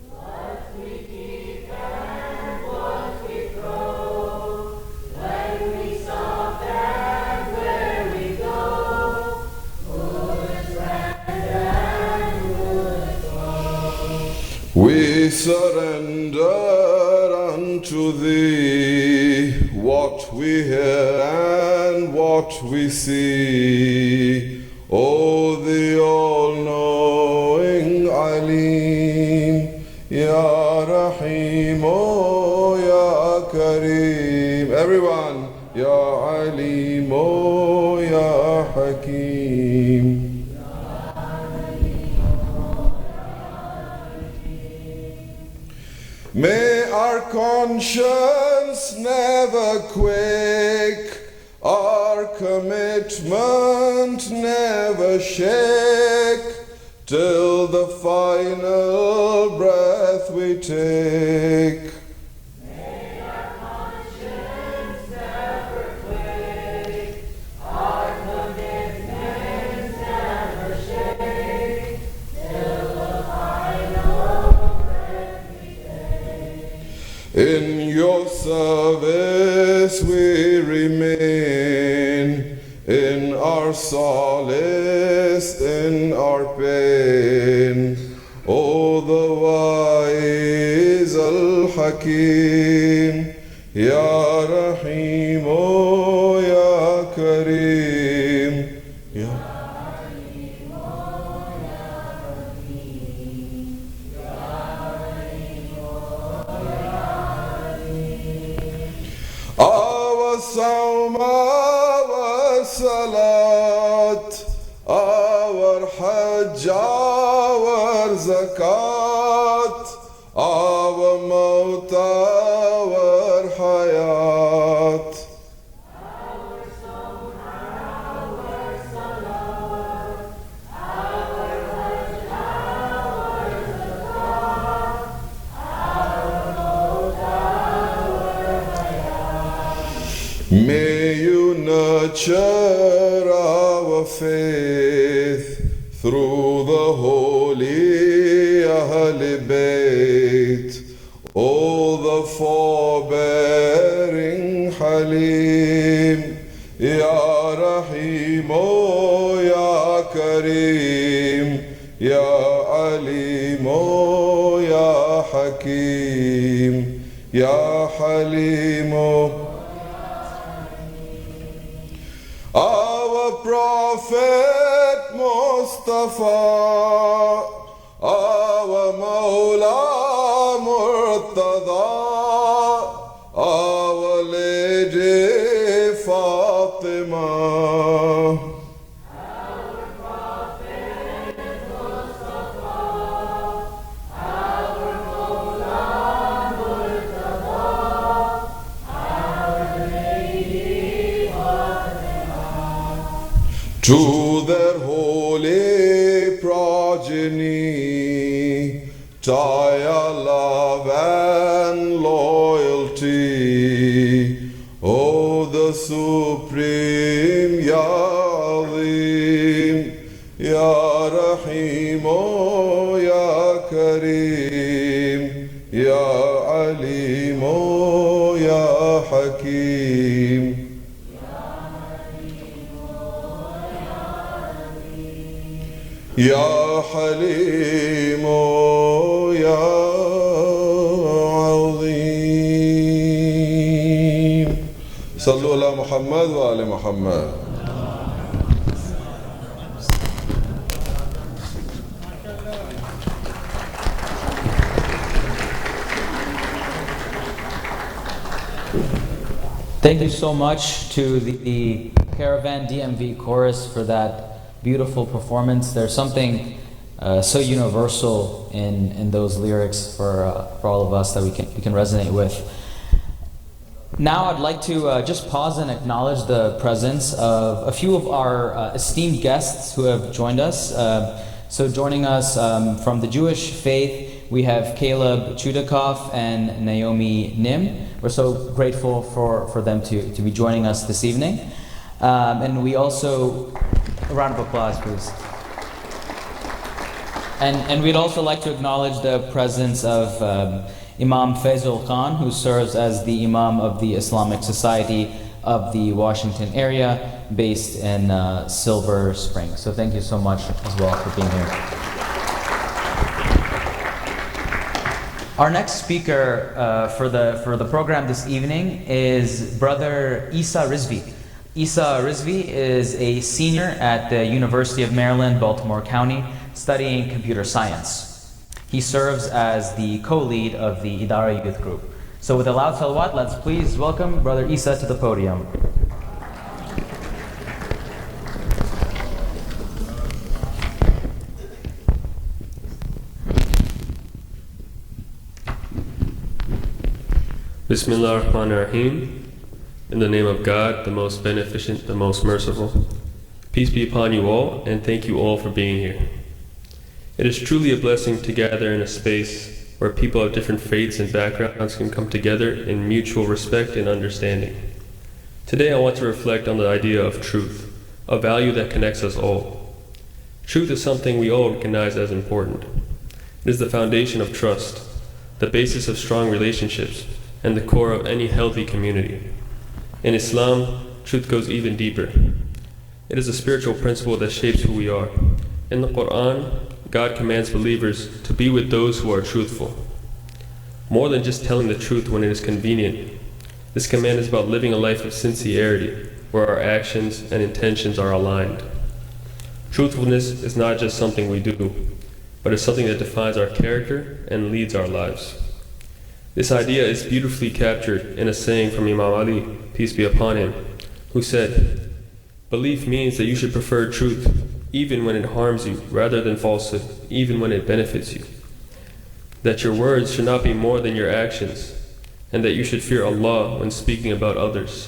What we keep and what we throw, when we stop and where we go, who is friend and who is foe? We surrender unto thee what we hear and what we see. O the all-knowing Alim, Ya Rahim, O Ya Kareem. Everyone, Ya Alim, O Ya Hakeem. May our conscience never quake, our commitment never shake, till the final breath we take. May our conscience never quake, our commitments never shake, till the final breath we take. In your service we remain, in our solace, in our pain. O the wise Al-Hakim, Ya Rahim, O Ya Kareem, Ya our Sawm, our Salat, our Hajj, our Zakat, our Maut, our Hayat. Our Sawm, our Salat, our Hajj, our Zakat, our Maut, our Hayat. May you nurture our faith through the holy Ahl Bayt, O the forbearing Halim, Ya Rahim, O Ya Kareem. حليم. Our Prophet Mustafa, our Mawla Murtada, our Lady Fatima. To their holy progeny, tie love and loyalty. O the Supreme, Ya Azim, Ya Rahim, O Ya Kareem, Ya Alim, O Ya Hakeem. Ya Halim, Ya Azim. Sallu ala Muhammad wa ala Muhammad. Thank you so much to the Caravan DMV Chorus for that beautiful performance. There's something so universal in those lyrics for all of us that we can resonate with. Now I'd like to just pause and acknowledge the presence of a few of our esteemed guests who have joined us. So joining us from the Jewish faith, we have Caleb Chudakov and Naomi Nim. We're so grateful for them to be joining us this evening. And we also, a round of applause, please. And we'd also like to acknowledge the presence of Imam Faisal Khan, who serves as the Imam of the Islamic Society of the Washington area, based in Silver Spring. So thank you so much as well for being here. Our next speaker for the program this evening is Brother Isa Rizvi. Isa Rizvi is a senior at the University of Maryland, Baltimore County, studying computer science. He serves as the co-lead of the Idara Youth Group. So with a loud salawat, let's please welcome Brother Isa to the podium. Bismillah ar-Rahman ar-Rahim. In the name of God, the most beneficent, the most merciful. Peace be upon you all, and thank you all for being here. It is truly a blessing to gather in a space where people of different faiths and backgrounds can come together in mutual respect and understanding. Today I want to reflect on the idea of truth, a value that connects us all. Truth is something we all recognize as important. It is the foundation of trust, the basis of strong relationships, and the core of any healthy community. In Islam, truth goes even deeper. It is a spiritual principle that shapes who we are. In the Quran, God commands believers to be with those who are truthful. More than just telling the truth when it is convenient, this command is about living a life of sincerity, where our actions and intentions are aligned. Truthfulness is not just something we do, but is something that defines our character and leads our lives. This idea is beautifully captured in a saying from Imam Ali, peace be upon him, who said, "Belief means that you should prefer truth even when it harms you, rather than falsehood, even when it benefits you. That your words should not be more than your actions, and that you should fear Allah when speaking about others."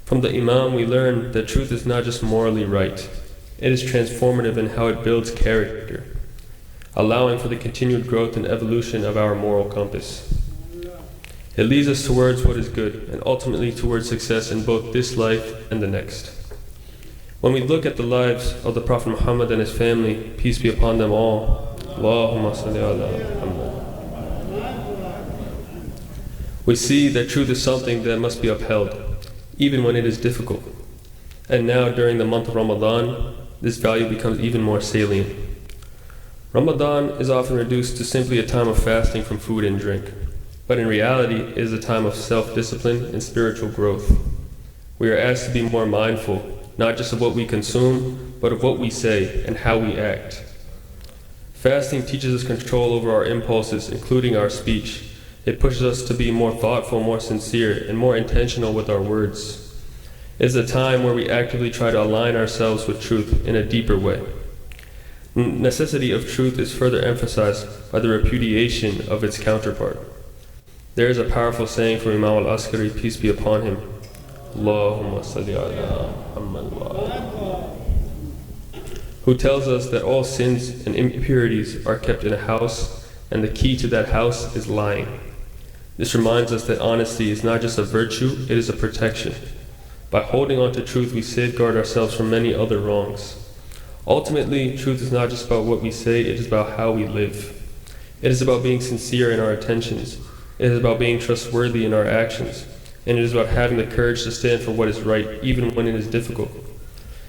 From the Imam we learn that truth is not just morally right, it is transformative in how it builds character, allowing for the continued growth and evolution of our moral compass. It leads us towards what is good, and ultimately towards success in both this life and the next. When we look at the lives of the Prophet Muhammad and his family, peace be upon them all, Allahumma salli ala Muhammad, we see that truth is something that must be upheld, even when it is difficult. And now, during the month of Ramadan, this value becomes even more salient. Ramadan is often reduced to simply a time of fasting from food and drink. but in reality, it is a time of self-discipline and spiritual growth. We are asked to be more mindful, not just of what we consume, but of what we say and how we act. Fasting teaches us control over our impulses, including our speech. It pushes us to be more thoughtful, more sincere, and more intentional with our words. It is a time where we actively try to align ourselves with truth in a deeper way. The necessity of truth is further emphasized by the repudiation of its counterpart. There is a powerful saying from Imam al-Askari, peace be upon him, Allahumma salli ala Muhammad wa ala, who tells us that all sins and impurities are kept in a house, and the key to that house is lying. This reminds us that honesty is not just a virtue, it is a protection. By holding on to truth, we safeguard ourselves from many other wrongs. Ultimately, truth is not just about what we say, it is about how we live. It is about being sincere in our intentions. It is about being trustworthy in our actions. And it is about having the courage to stand for what is right, even when it is difficult.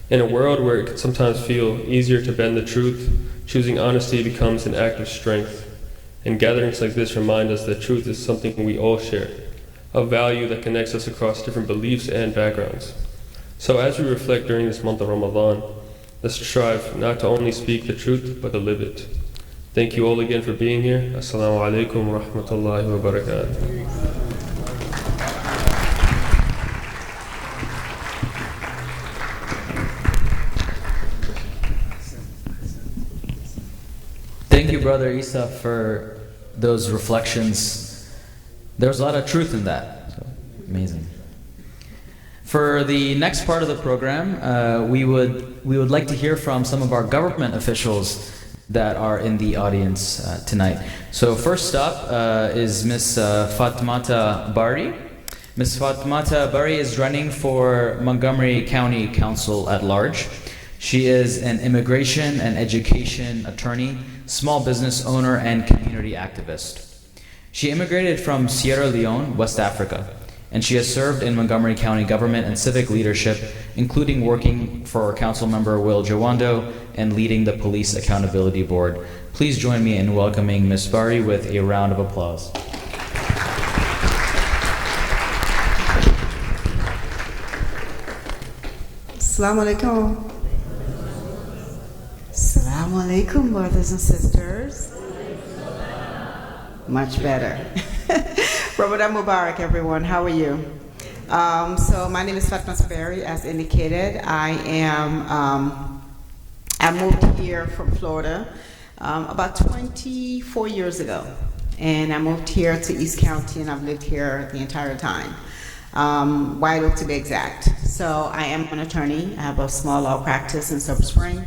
In a world where it can sometimes feel easier to bend the truth, choosing honesty becomes an act of strength. And gatherings like this remind us that truth is something we all share, a value that connects us across different beliefs and backgrounds. So as we reflect during this month of Ramadan, let's strive not to only speak the truth, but to live it. Thank you all again for being here. Assalamu alaikum wa rahmatullahi wa barakatuh. Thank you, Brother Isa, for those reflections. There's a lot of truth in that. So, amazing. For the next part of the program, we would like to hear from some of our government officials that are in the audience tonight. So first up is Ms. Fatmata Bari. Ms. Fatmata Bari is running for Montgomery County Council at large. She is an immigration and education attorney, small business owner, and community activist. She immigrated from Sierra Leone, West Africa, and she has served in Montgomery County government and civic leadership, including working for council member Will Jawando and leading the Police Accountability Board. Please join me in welcoming Ms. Bari with a round of applause. Assalamu alaikum. Assalamu alaikum, brothers and sisters. Much better. Ramadan Mubarak, everyone. How are you? So my name is Fatmata Bari, as indicated. I moved here from Florida about 24 years ago. And I moved here to East County, and I've lived here the entire time. White Oak to be exact. So I am an attorney. I have a small law practice in Silver Spring.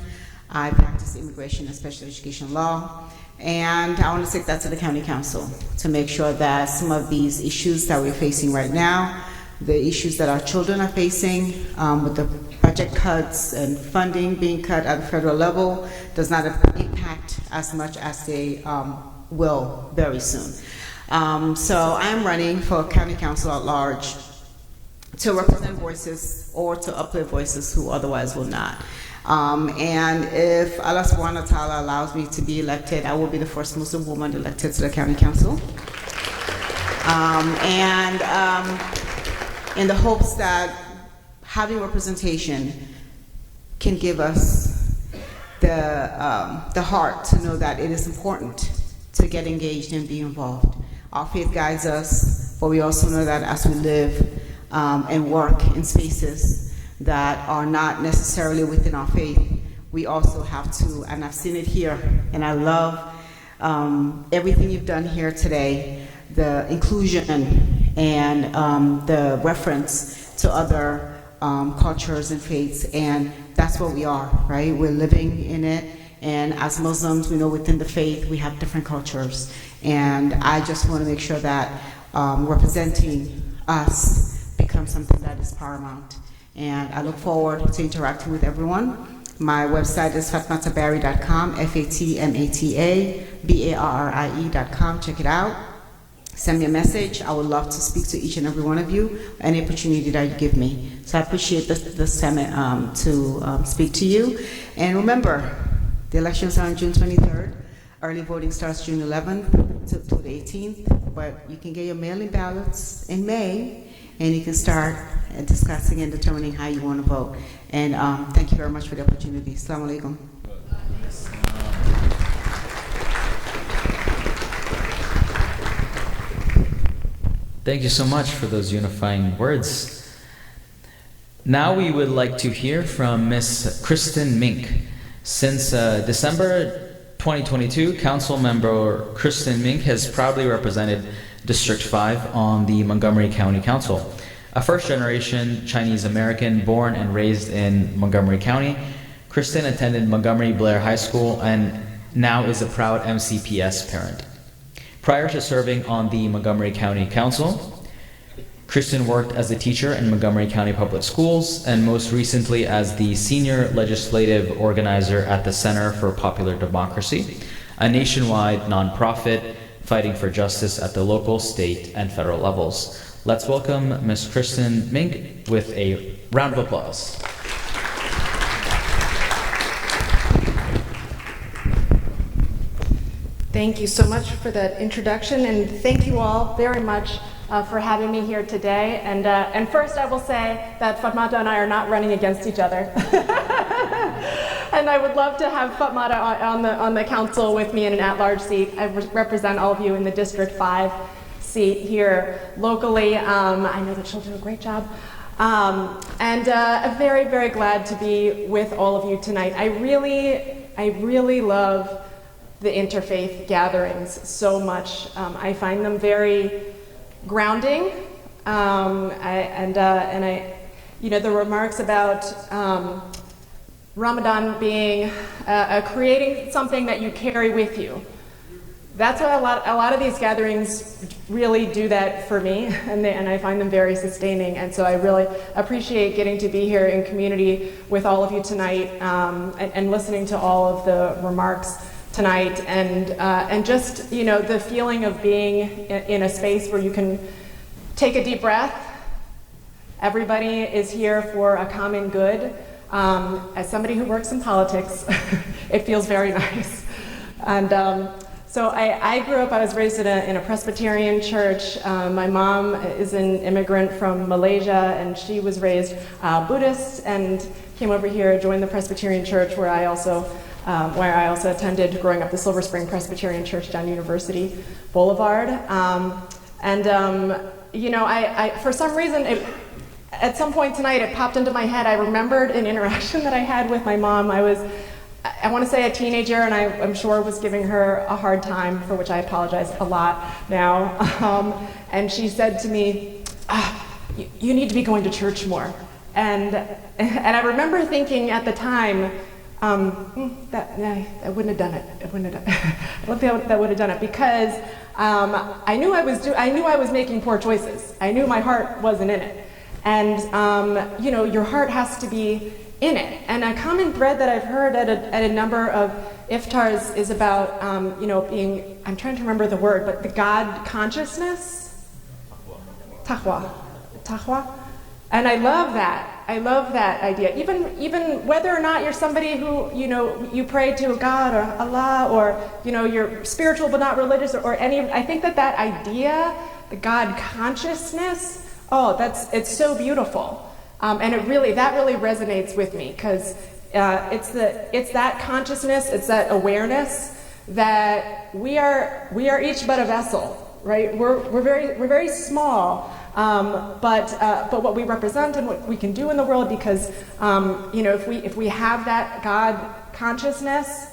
I practice immigration and special education law. And I want to take that to the county council to make sure that some of these issues that we're facing right now, the issues that our children are facing with the budget cuts and funding being cut at the federal level, does not impact as much as they will very soon. So I am running for county council at large to represent voices or to uplift voices who otherwise will not. And if Allah subhanahu wa ta'ala allows me to be elected, I will be the first Muslim woman elected to the county council. In the hopes that having representation can give us the heart to know that it is important to get engaged and be involved. Our faith guides us, but we also know that as we live and work in spaces that are not necessarily within our faith, we also have to, and I've seen it here, and I love everything you've done here today, the inclusion and the reference to other cultures and faiths, and that's what we are, right? We're living in it, and as Muslims, we know within the faith we have different cultures, and I just want to make sure that representing us becomes something that is paramount. And I look forward to interacting with everyone. My website is fatmatabari.com, FATMATABARRIE.com. Check it out. Send me a message. I would love to speak to each and every one of you, any opportunity that you give me. So I appreciate this time to speak to you. And remember, the elections are on June 23rd. Early voting starts June 11th to the 18th. but you can get your mail-in ballots in May, and you can start discussing and determining how you want to vote. And thank you very much for the opportunity. Assalamu alaikum. Thank you so much for those unifying words. Now we would like to hear from Ms. Kristen Mink. Since December 2022, Council Member Kristen Mink has proudly represented District 5 on the Montgomery County Council. A first-generation Chinese American born and raised in Montgomery County, Kristen attended Montgomery Blair High School and now is a proud MCPS parent. Prior to serving on the Montgomery County Council, Kristen worked as a teacher in Montgomery County Public Schools and most recently as the senior legislative organizer at the Center for Popular Democracy, a nationwide nonprofit fighting for justice at the local, state, and federal levels. Let's welcome Ms. Kristen Mink with a round of applause. Thank you so much for that introduction, and thank you all very much for having me here today. And first, I will say that Fatmata and I are not running against each other. And I would love to have Fatmata on the council with me in an at-large seat. I represent all of you in the District 5 seat here locally. I know that she'll do a great job. I'm very, very glad to be with all of you tonight. I really love the interfaith gatherings so much. I find them very grounding, the remarks about Ramadan being creating something that you carry with you. That's why a lot of these gatherings really do that for me, and I find them very sustaining. And so I really appreciate getting to be here in community with all of you tonight, and listening to all of the remarks tonight, and just the feeling of being in a space where you can take a deep breath. Everybody is here for a common good. As somebody who works in politics, it feels very nice. And so I grew up, I was raised in a Presbyterian church. My mom is an immigrant from Malaysia, and she was raised Buddhist and came over here, joined the Presbyterian church where I also attended growing up, the Silver Spring Presbyterian Church down University Boulevard. For some reason, at some point tonight, it popped into my head. I remembered an interaction that I had with my mom. I want to say a teenager, and I'm sure was giving her a hard time, for which I apologize a lot now. And she said to me, you need to be going to church more. And I remember thinking at the time, I wouldn't have done it. I don't think that would have done it, because I knew I was making poor choices. I knew my heart wasn't in it. And your heart has to be in it. And a common thread that I've heard at a number of iftars is about being, I'm trying to remember the word, but the God consciousness, taqwa. And I love that idea. Even whether or not you're somebody who, you pray to God or Allah, or, you're spiritual but not religious, or any, I think that idea, the God consciousness, it's so beautiful. And that really resonates with me, because it's that consciousness, it's that awareness that we are each but a vessel, right? We're very small. But what we represent and what we can do in the world, because if we have that God consciousness,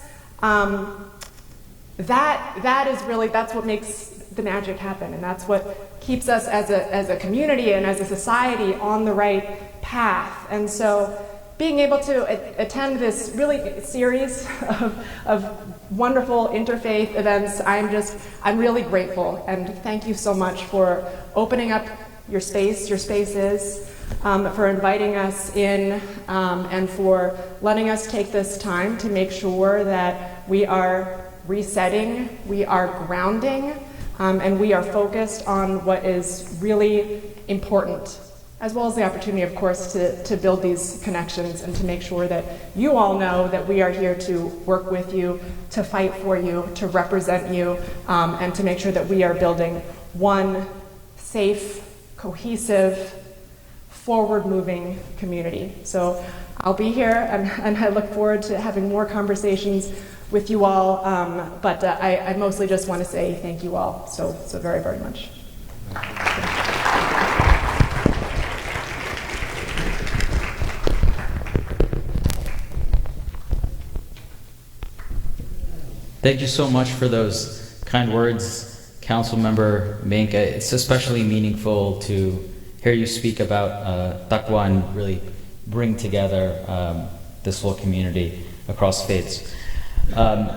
that's what makes the magic happen, and that's what keeps us as a community and as a society on the right path. And so, being able to attend this really series of wonderful interfaith events, I'm really grateful, and thank you so much for opening up your spaces, for inviting us in, and for letting us take this time to make sure that we are resetting, we are grounding, and we are focused on what is really important, as well as the opportunity, of course, to build these connections and to make sure that you all know that we are here to work with you, to fight for you, to represent you, and to make sure that we are building one safe, cohesive, forward-moving community. So I'll be here, and I look forward to having more conversations with you all, but I mostly just want to say thank you all so very, very much. Thank you so much for those kind words, Councilmember Mink. It's especially meaningful to hear you speak about taqwa and really bring together this whole community across faiths.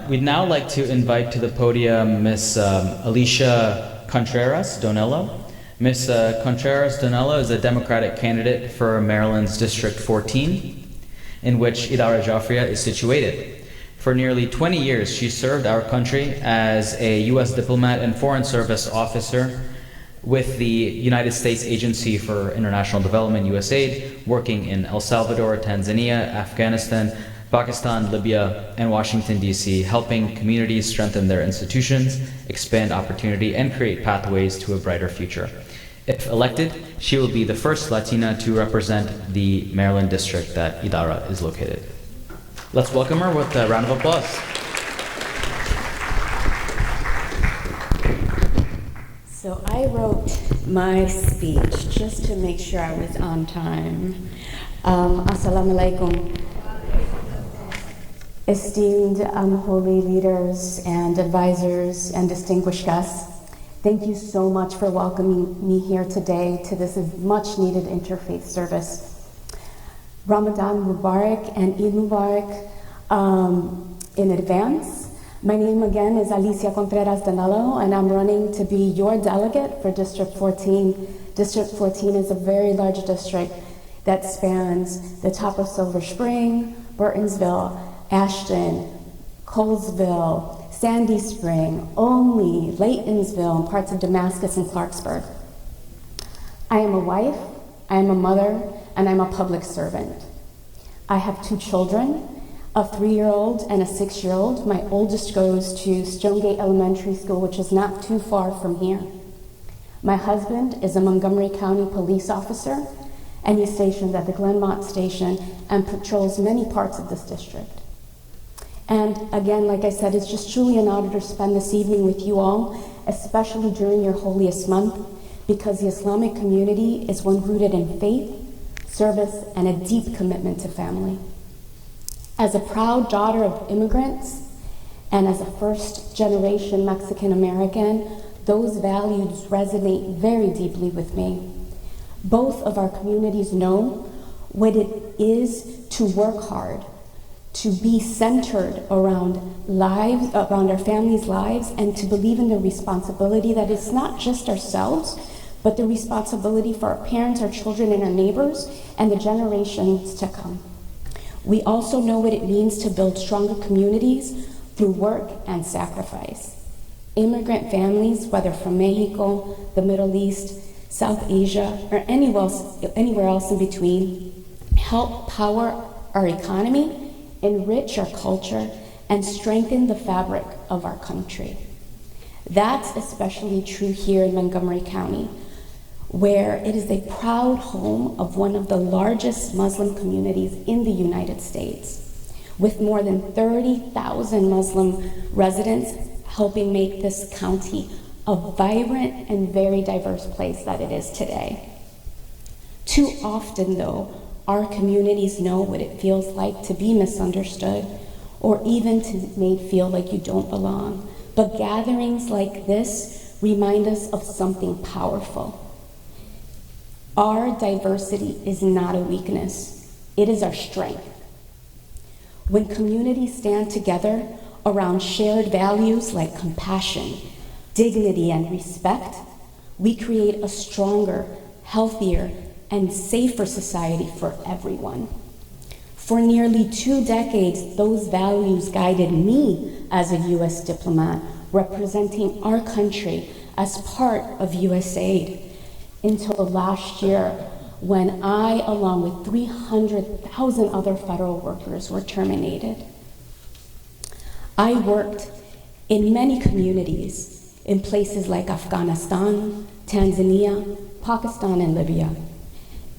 We'd now like to invite to the podium Ms. Alicia Contreras Donello. Ms. Contreras Donello is a Democratic candidate for Maryland's District 14, in which Idara Jafriya is situated. For nearly 20 years, she served our country as a U.S. diplomat and Foreign Service officer with the United States Agency for International Development, USAID, working in El Salvador, Tanzania, Afghanistan, Pakistan, Libya, and Washington, D.C., helping communities strengthen their institutions, expand opportunity, and create pathways to a brighter future. If elected, she will be the first Latina to represent the Maryland district that Idara is located. Let's welcome her with a round of applause. So I wrote my speech just to make sure I was on time. Assalamu alaikum. Esteemed holy leaders and advisors and distinguished guests, thank you so much for welcoming me here today to this much needed interfaith service. Ramadan Mubarak and Eid Mubarak in advance. My name again is Alicia Contreras Donello, and I'm running to be your delegate for District 14. District 14 is a very large district that spans the top of Silver Spring, Burtonsville, Ashton, Colesville, Sandy Spring, Olney, Laytonsville, and parts of Damascus and Clarksburg. I am a wife, I am a mother, and I'm a public servant. I have 2 children, a 3-year-old and a 6-year-old. My oldest goes to Stonegate Elementary School, which is not too far from here. My husband is a Montgomery County police officer, and he's stationed at the Glenmont Station and patrols many parts of this district. And again, like I said, it's just truly an honor to spend this evening with you all, especially during your holiest month, because the Islamic community is one rooted in faith, service, and a deep commitment to family. As a proud daughter of immigrants and as a first-generation Mexican American, those values resonate very deeply with me. Both of our communities know what it is to work hard, to be centered around lives, around our families' lives, and to believe in the responsibility that it's not just ourselves, but the responsibility for our parents, our children, and our neighbors, and the generations to come. We also know what it means to build stronger communities through work and sacrifice. Immigrant families, whether from Mexico, the Middle East, South Asia, or anywhere else in between, help power our economy, enrich our culture, and strengthen the fabric of our country. That's especially true here in Montgomery County, where it is a proud home of one of the largest Muslim communities in the United States, with more than 30,000 Muslim residents helping make this county a vibrant and very diverse place that it is today. Too often, though, our communities know what it feels like to be misunderstood or even to be made feel like you don't belong. But gatherings like this remind us of something powerful. Our diversity is not a weakness, it is our strength. When communities stand together around shared values like compassion, dignity, and respect, we create a stronger, healthier, and safer society for everyone. For nearly 2 decades, those values guided me as a U.S. diplomat representing our country as part of USAID until last year when I, along with 300,000 other federal workers, were terminated. I worked in many communities in places like Afghanistan, Tanzania, Pakistan, and Libya.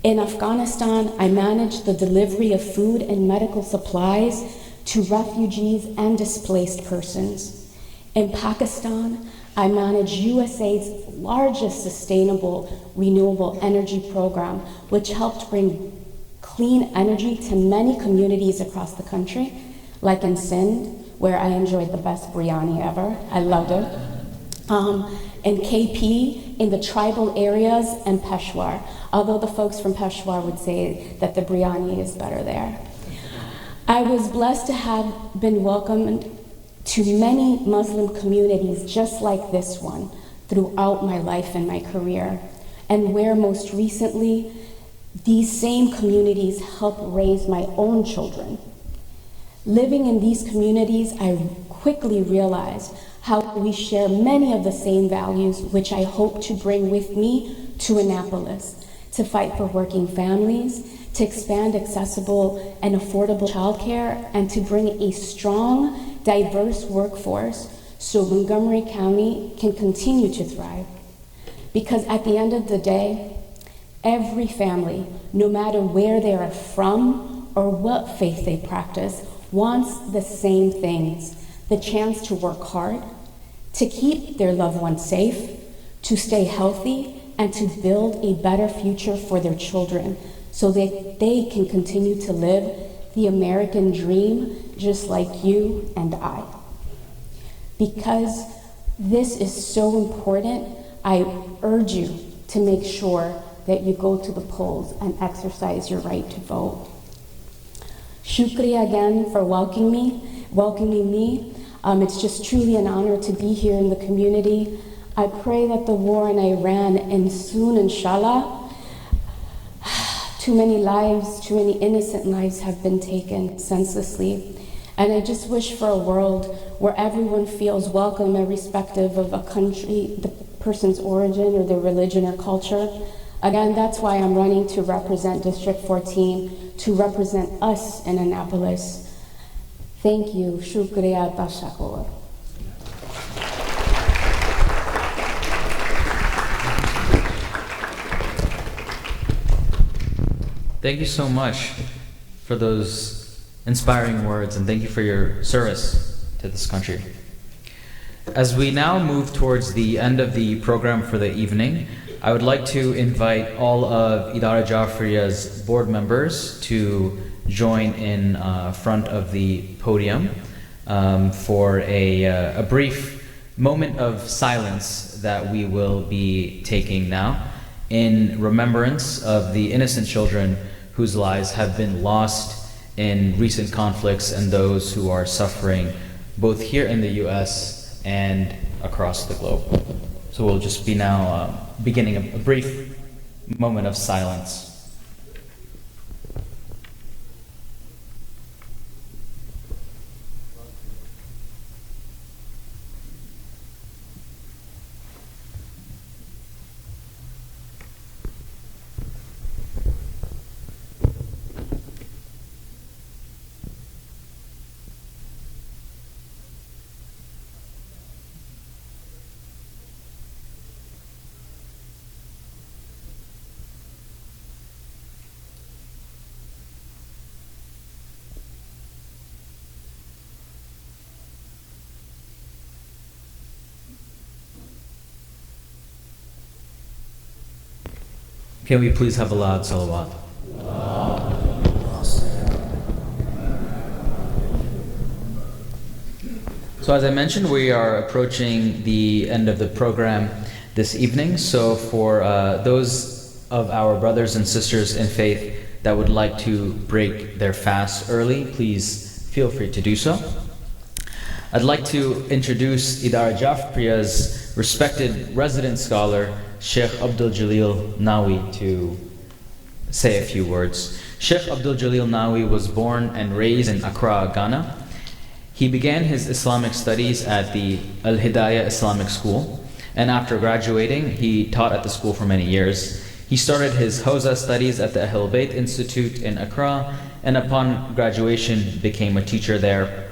In Afghanistan, I managed the delivery of food and medical supplies to refugees and displaced persons. In Pakistan, I managed USAID's largest sustainable renewable energy program, which helped bring clean energy to many communities across the country, like in Sindh, where I enjoyed the best biryani ever. I loved it. In KP, in the tribal areas, and Peshawar, although the folks from Peshawar would say that the biryani is better there. I was blessed to have been welcomed to many Muslim communities just like this one throughout my life and my career, and where most recently, these same communities helped raise my own children. Living in these communities, I quickly realized how we share many of the same values, which I hope to bring with me to Annapolis, to fight for working families, to expand accessible and affordable childcare, and to bring a strong, diverse workforce so Montgomery County can continue to thrive. Because at the end of the day, every family, no matter where they are from or what faith they practice, wants the same things: the chance to work hard, to keep their loved ones safe, to stay healthy, and to build a better future for their children so that they can continue to live the American dream just like you and I. Because this is so important, I urge you to make sure that you go to the polls and exercise your right to vote. Shukriya again for welcoming me. It's just truly an honor to be here in the community. I pray that the war in Iran ends soon, inshallah. Too many lives, too many innocent lives have been taken senselessly. And I just wish for a world where everyone feels welcome, irrespective of a country, the person's origin or their religion or culture. Again, that's why I'm running to represent District 14, to represent us in Annapolis. Thank you. Shukriya Tashakkur. Thank you so much for those inspiring words, and thank you for your service to this country. As we now move towards the end of the program for the evening, I would like to invite all of Idara Jafriya's board members to join in front of the podium for a brief moment of silence that we will be taking now in remembrance of the innocent children whose lives have been lost in recent conflicts and those who are suffering both here in the US and across the globe. So we'll just be now beginning a brief moment of silence. Can we please have a loud salawat? So as I mentioned, we are approaching the end of the program this evening. So for those of our brothers and sisters in faith that would like to break their fast early, please feel free to do so. I'd like to introduce Idara Jafriya's respected resident scholar, Sheikh Abdul Jalil Nawi, to say a few words. Sheikh Abdul Jalil Nawi was born and raised in Accra, Ghana. He began his Islamic studies at the Al-Hidayah Islamic School, and after graduating, he taught at the school for many years. He started his Hawza studies at the Ahl Bayt Institute in Accra, and upon graduation became a teacher there.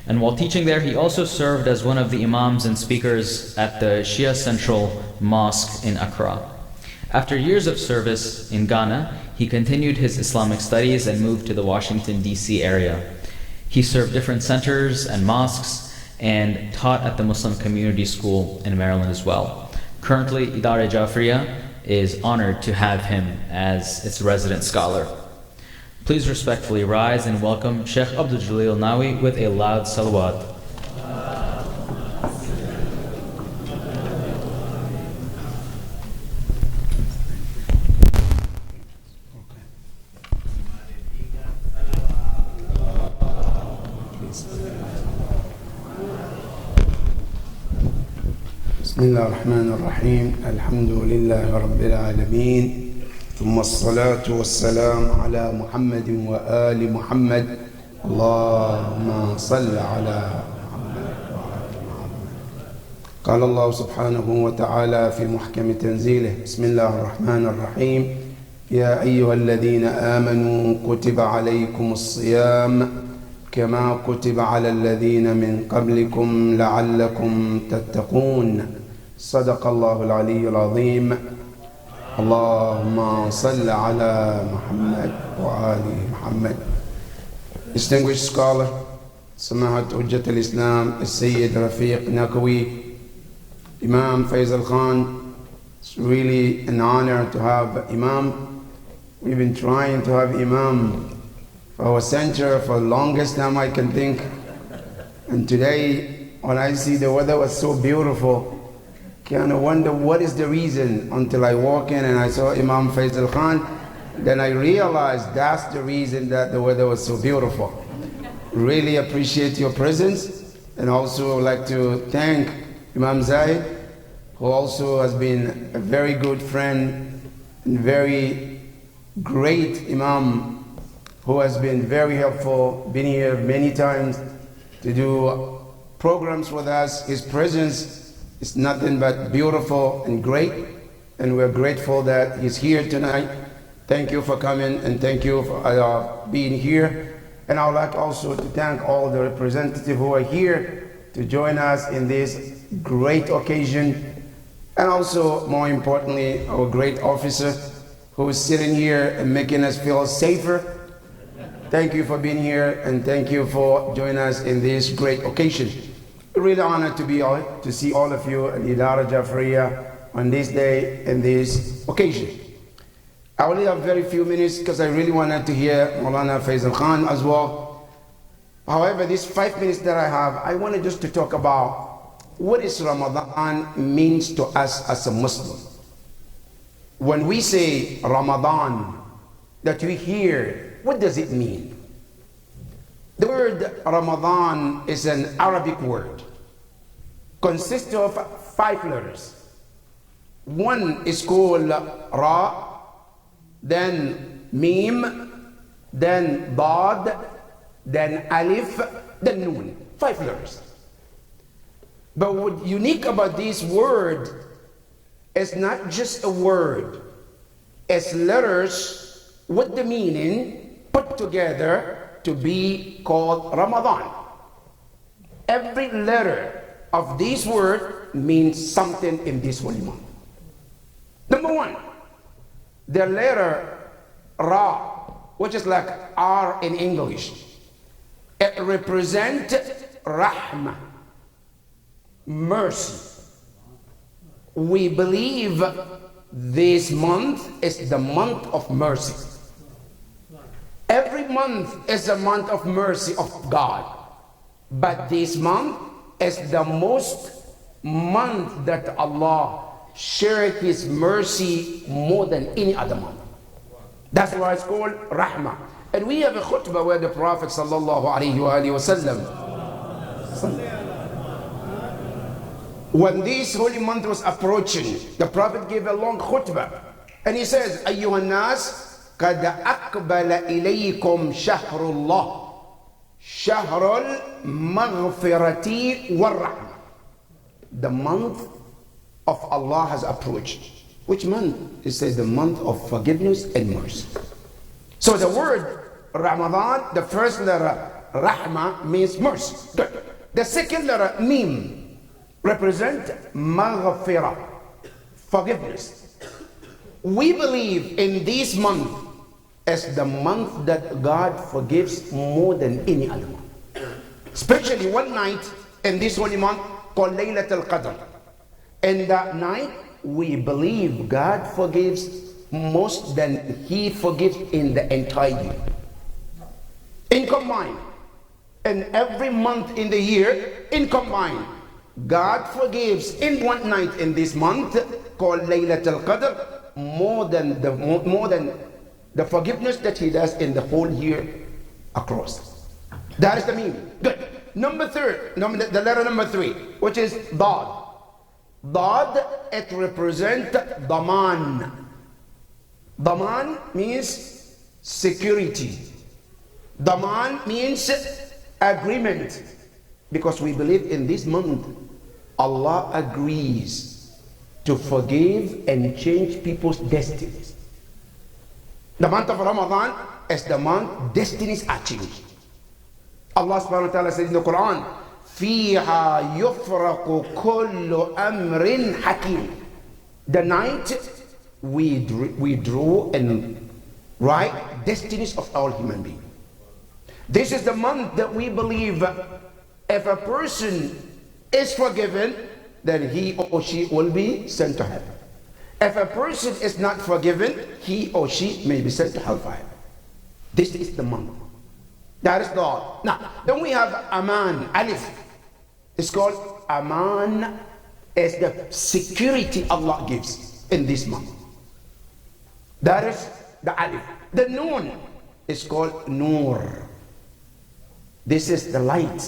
And while teaching there, he also served as one of the imams and speakers at the Shia Central Mosque in Accra. After years of service in Ghana, he continued his Islamic studies and moved to the Washington, D.C. area. He served different centers and mosques and taught at the Muslim Community School in Maryland as well. Currently, Idara Jafriya is honored to have him as its resident scholar. Please respectfully rise and welcome Sheikh Abdul Jalil Nawi with a loud salawat. بسم الله الرحمن الرحيم الحمد لله رب العالمين ثم الصلاة والسلام على محمد وآل محمد اللهم صل على محمد وآل محمد. قال الله سبحانه وتعالى في محكم تنزيله بسم الله الرحمن الرحيم يا أيها الذين آمنوا كتب عليكم الصيام كما كتب على الذين من قبلكم لعلكم تتقون صدق الله العلي العظيم اللهم صل على محمد وآل محمد. Distinguished scholar, Samahat Ujjat al-Islam, Sayyid Rafiq Naqawi, Imam Faisal Khan. It's really an honor to have Imam. We've been trying to have Imam for our center for the longest time I can think. And today, when I see the weather was so beautiful, kind of wonder what is the reason until I walk in and I saw Imam Faisal Khan. Then I realized that's the reason that the weather was so beautiful. Really appreciate your presence, and also would like to thank Imam Zaid, who also has been a very good friend and very great Imam, who has been very helpful, been here many times to do programs with us. His presence is nothing but beautiful and great, and we're grateful that he's here tonight. Thank you for coming, and thank you for being here. And I would like also to thank all the representatives who are here to join us in this great occasion, and also, more importantly, our great officer who is sitting here and making us feel safer. Thank you for being here, and thank you for joining us in this great occasion. Really honored to see all of you in Idara Jafriya on this day and this occasion. I only have very few minutes because I really wanted to hear Maulana Faisal Khan as well. However, these 5 minutes that I have, I wanted just to talk about what is Ramadan means to us as a Muslim. When we say Ramadan, that we hear, what does it mean? The word Ramadan is an Arabic word, consists of 5 letters. One is called Ra, then Mim, then Dad, then Alif, then Noon. 5 letters. But what's unique about this word is not just a word, it's letters with the meaning put together to be called Ramadan. Every letter of this word means something in this holy month. Number 1, the letter Ra, which is like R in English. It represents Rahmah, mercy. We believe this month is the month of mercy. Every month is a month of mercy of God. But this month is the most month that Allah shared His mercy more than any other month. That's why it's called Rahmah. And we have a khutbah where the Prophet sallallahu alaihi wasallam, when this holy month was approaching, the Prophet gave a long khutbah. And he says, Ayyuhan nas, قد أقبل إليكم شهر الله شهر المغفرة والرحمة. The month of Allah has approached. Which month? It says the month of forgiveness and mercy. So the word Ramadan, the first letter Rahma means mercy. Good. The second letter, Mim, represent maghfirah, forgiveness. We believe in this month as the month that God forgives more than any other month. Especially one night in this holy month called Laylat al-Qadr. In that night, we believe God forgives most than He forgives in the entire year. In combined, in every month in the year, in combined, God forgives in one night in this month called Laylat al-Qadr more than the forgiveness that He does in the whole year across. That is the meaning. Good. The letter number 3, which is Dad. Dad, it represents Daman. Daman means security. Daman means agreement. Because we believe in this month, Allah agrees to forgive and change people's destinies. The month of Ramadan is the month destinies are changed. Allah subhanahu wa ta'ala says in the Quran, فِيهَا يُفْرَقُ كُلُّ أَمْرٍ حَكِيمٍ. The night we draw and write destinies of all human beings. This is the month that we believe if a person is forgiven, then he or she will be sent to heaven. If a person is not forgiven, he or she may be sent to hellfire. This is the month. That is God. Now, then we have Aman, Alif. It's called Aman as the security Allah gives in this month. That is the Alif. The Noon is called Noor. This is the light.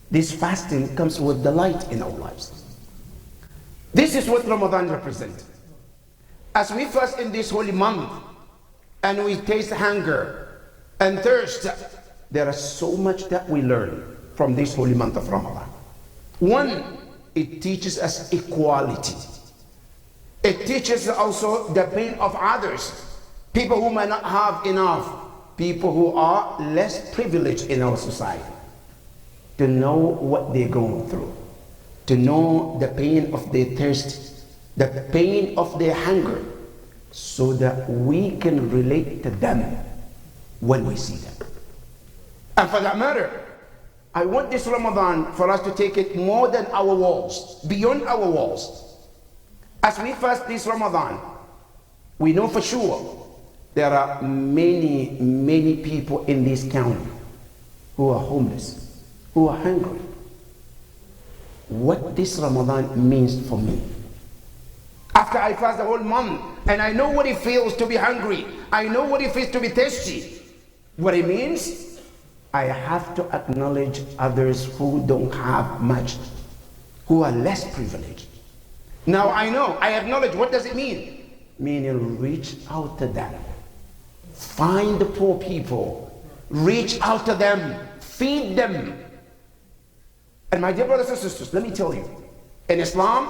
This fasting comes with the light in our lives. This is what Ramadan represents. As we fast in this holy month and we taste hunger and thirst, there is so much that we learn from this holy month of Ramadan. One, it teaches us equality. It teaches also the pain of others, people who may not have enough, people who are less privileged in our society, to know what they're going through, to know the pain of their thirst, the pain of their hunger, so that we can relate to them when we see them. And for that matter, I want this Ramadan for us to take it more than our walls, beyond our walls. As we fast this Ramadan, we know for sure there are many people in this county who are homeless, who are hungry. What this Ramadan means for me. After I fast the whole month, and I know what it feels to be hungry, I know what it feels to be thirsty. What it means, I have to acknowledge others who don't have much, who are less privileged. Now I know, I acknowledge, what does it mean? Meaning reach out to them. Find the poor people, reach out to them, feed them. And my dear brothers and sisters, let me tell you, in Islam,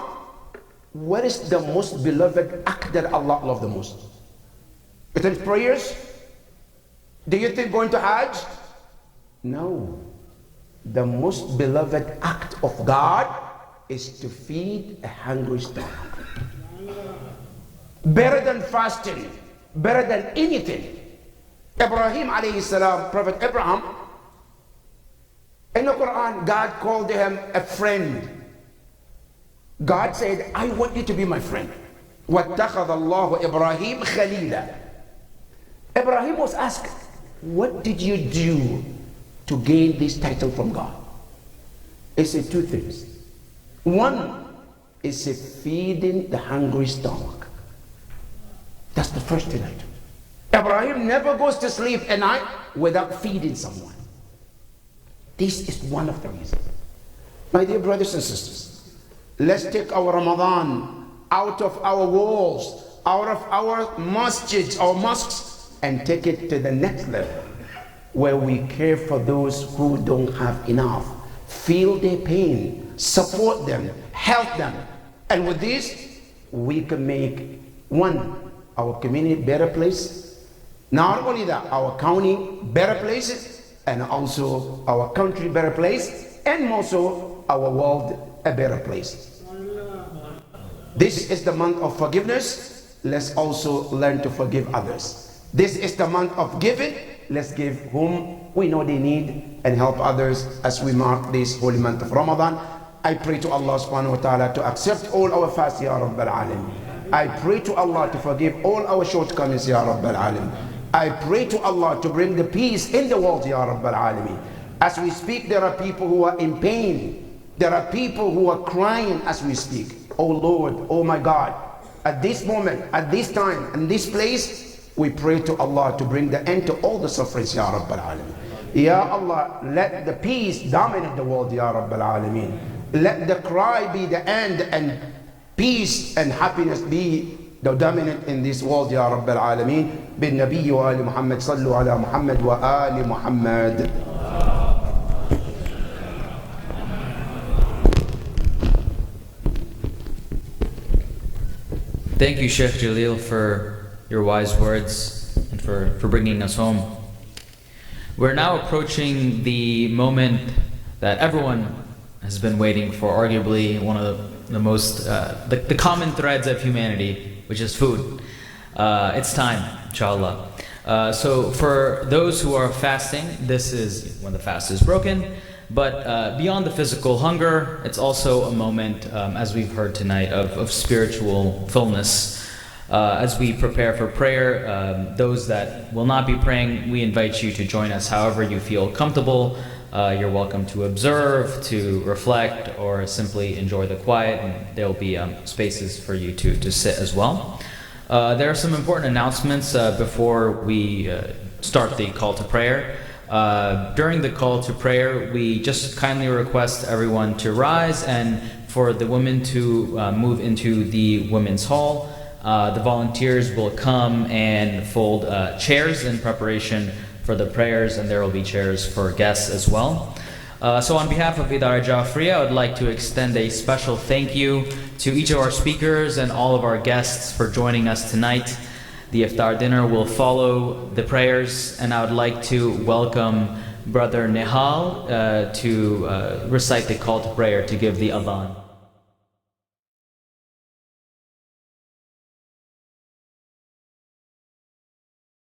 what is the most beloved act that Allah loves the most? Is it prayers? Do you think going to Hajj? No. The most beloved act of God is to feed a hungry stomach. Better than fasting, better than anything. Ibrahim alayhi salam, Prophet Abraham, in the Quran, God called him a friend. God said, I want you to be my friend. وَاتَّخَذَ اللَّهُ إِبْرَاهِيمَ خَلِيلًا. Ibrahim was asked, what did you do to gain this title from God? He said two things. One is feeding the hungry stomach. That's the first thing I do. Ibrahim never goes to sleep at night without feeding someone. This is one of the reasons. My dear brothers and sisters, let's take our Ramadan out of our walls, out of our masjids, our mosques, and take it to the next level, where we care for those who don't have enough, feel their pain, support them, help them. And with this, we can make, one, our community better place. Not only that, our county better places, and also our country better place, and also our world a better place. This is the month of forgiveness. Let's also learn to forgive others. This is the month of giving. Let's give whom we know they need and help others as we mark this holy month of Ramadan. I pray to Allah subhanahu wa ta'ala to accept all our fasts, Ya Rabbal Alameen. I pray to Allah to forgive all our shortcomings, Ya Rabbal Alameen. I pray to Allah to bring the peace in the world, Ya Rabbal Alameen. As we speak, there are people who are in pain. There are people who are crying as we speak. Oh Lord, oh my God, at this moment, at this time, in this place, we pray to Allah to bring the end to all the sufferings, Ya Rabbal Alameen. Ya Allah, let the peace dominate the world, Ya Rabbal Alameen. Let the cry be the end, and peace and happiness be the dominant in this world, Ya Rabbal Alameen. Bin Nabi wa Ali Muhammad, sallu ala Muhammad wa Ali Muhammad. Thank you, Sheikh Jalil, for your wise words and for bringing us home. We're now approaching the moment that everyone has been waiting for, arguably one of the most, the common threads of humanity, which is food. It's time, inshallah. So for those who are fasting, this is when the fast is broken. But beyond the physical hunger, it's also a moment, as we've heard tonight, of spiritual fullness. As we prepare for prayer, those that will not be praying, we invite you to join us however you feel comfortable. You're welcome to observe, to reflect, or simply enjoy the quiet, and there will be spaces for you to sit as well. There are some important announcements before we start the call to prayer. During the call to prayer, we just kindly request everyone to rise and for the women to move into the women's hall. The volunteers will come and fold chairs in preparation for the prayers, and there will be chairs for guests as well. So on behalf of Idara Jafriya, I would like to extend a special thank you to each of our speakers and all of our guests for joining us tonight. The iftar dinner will follow the prayers, and I would like to welcome Brother Nihal to recite the call to prayer to give the adhan.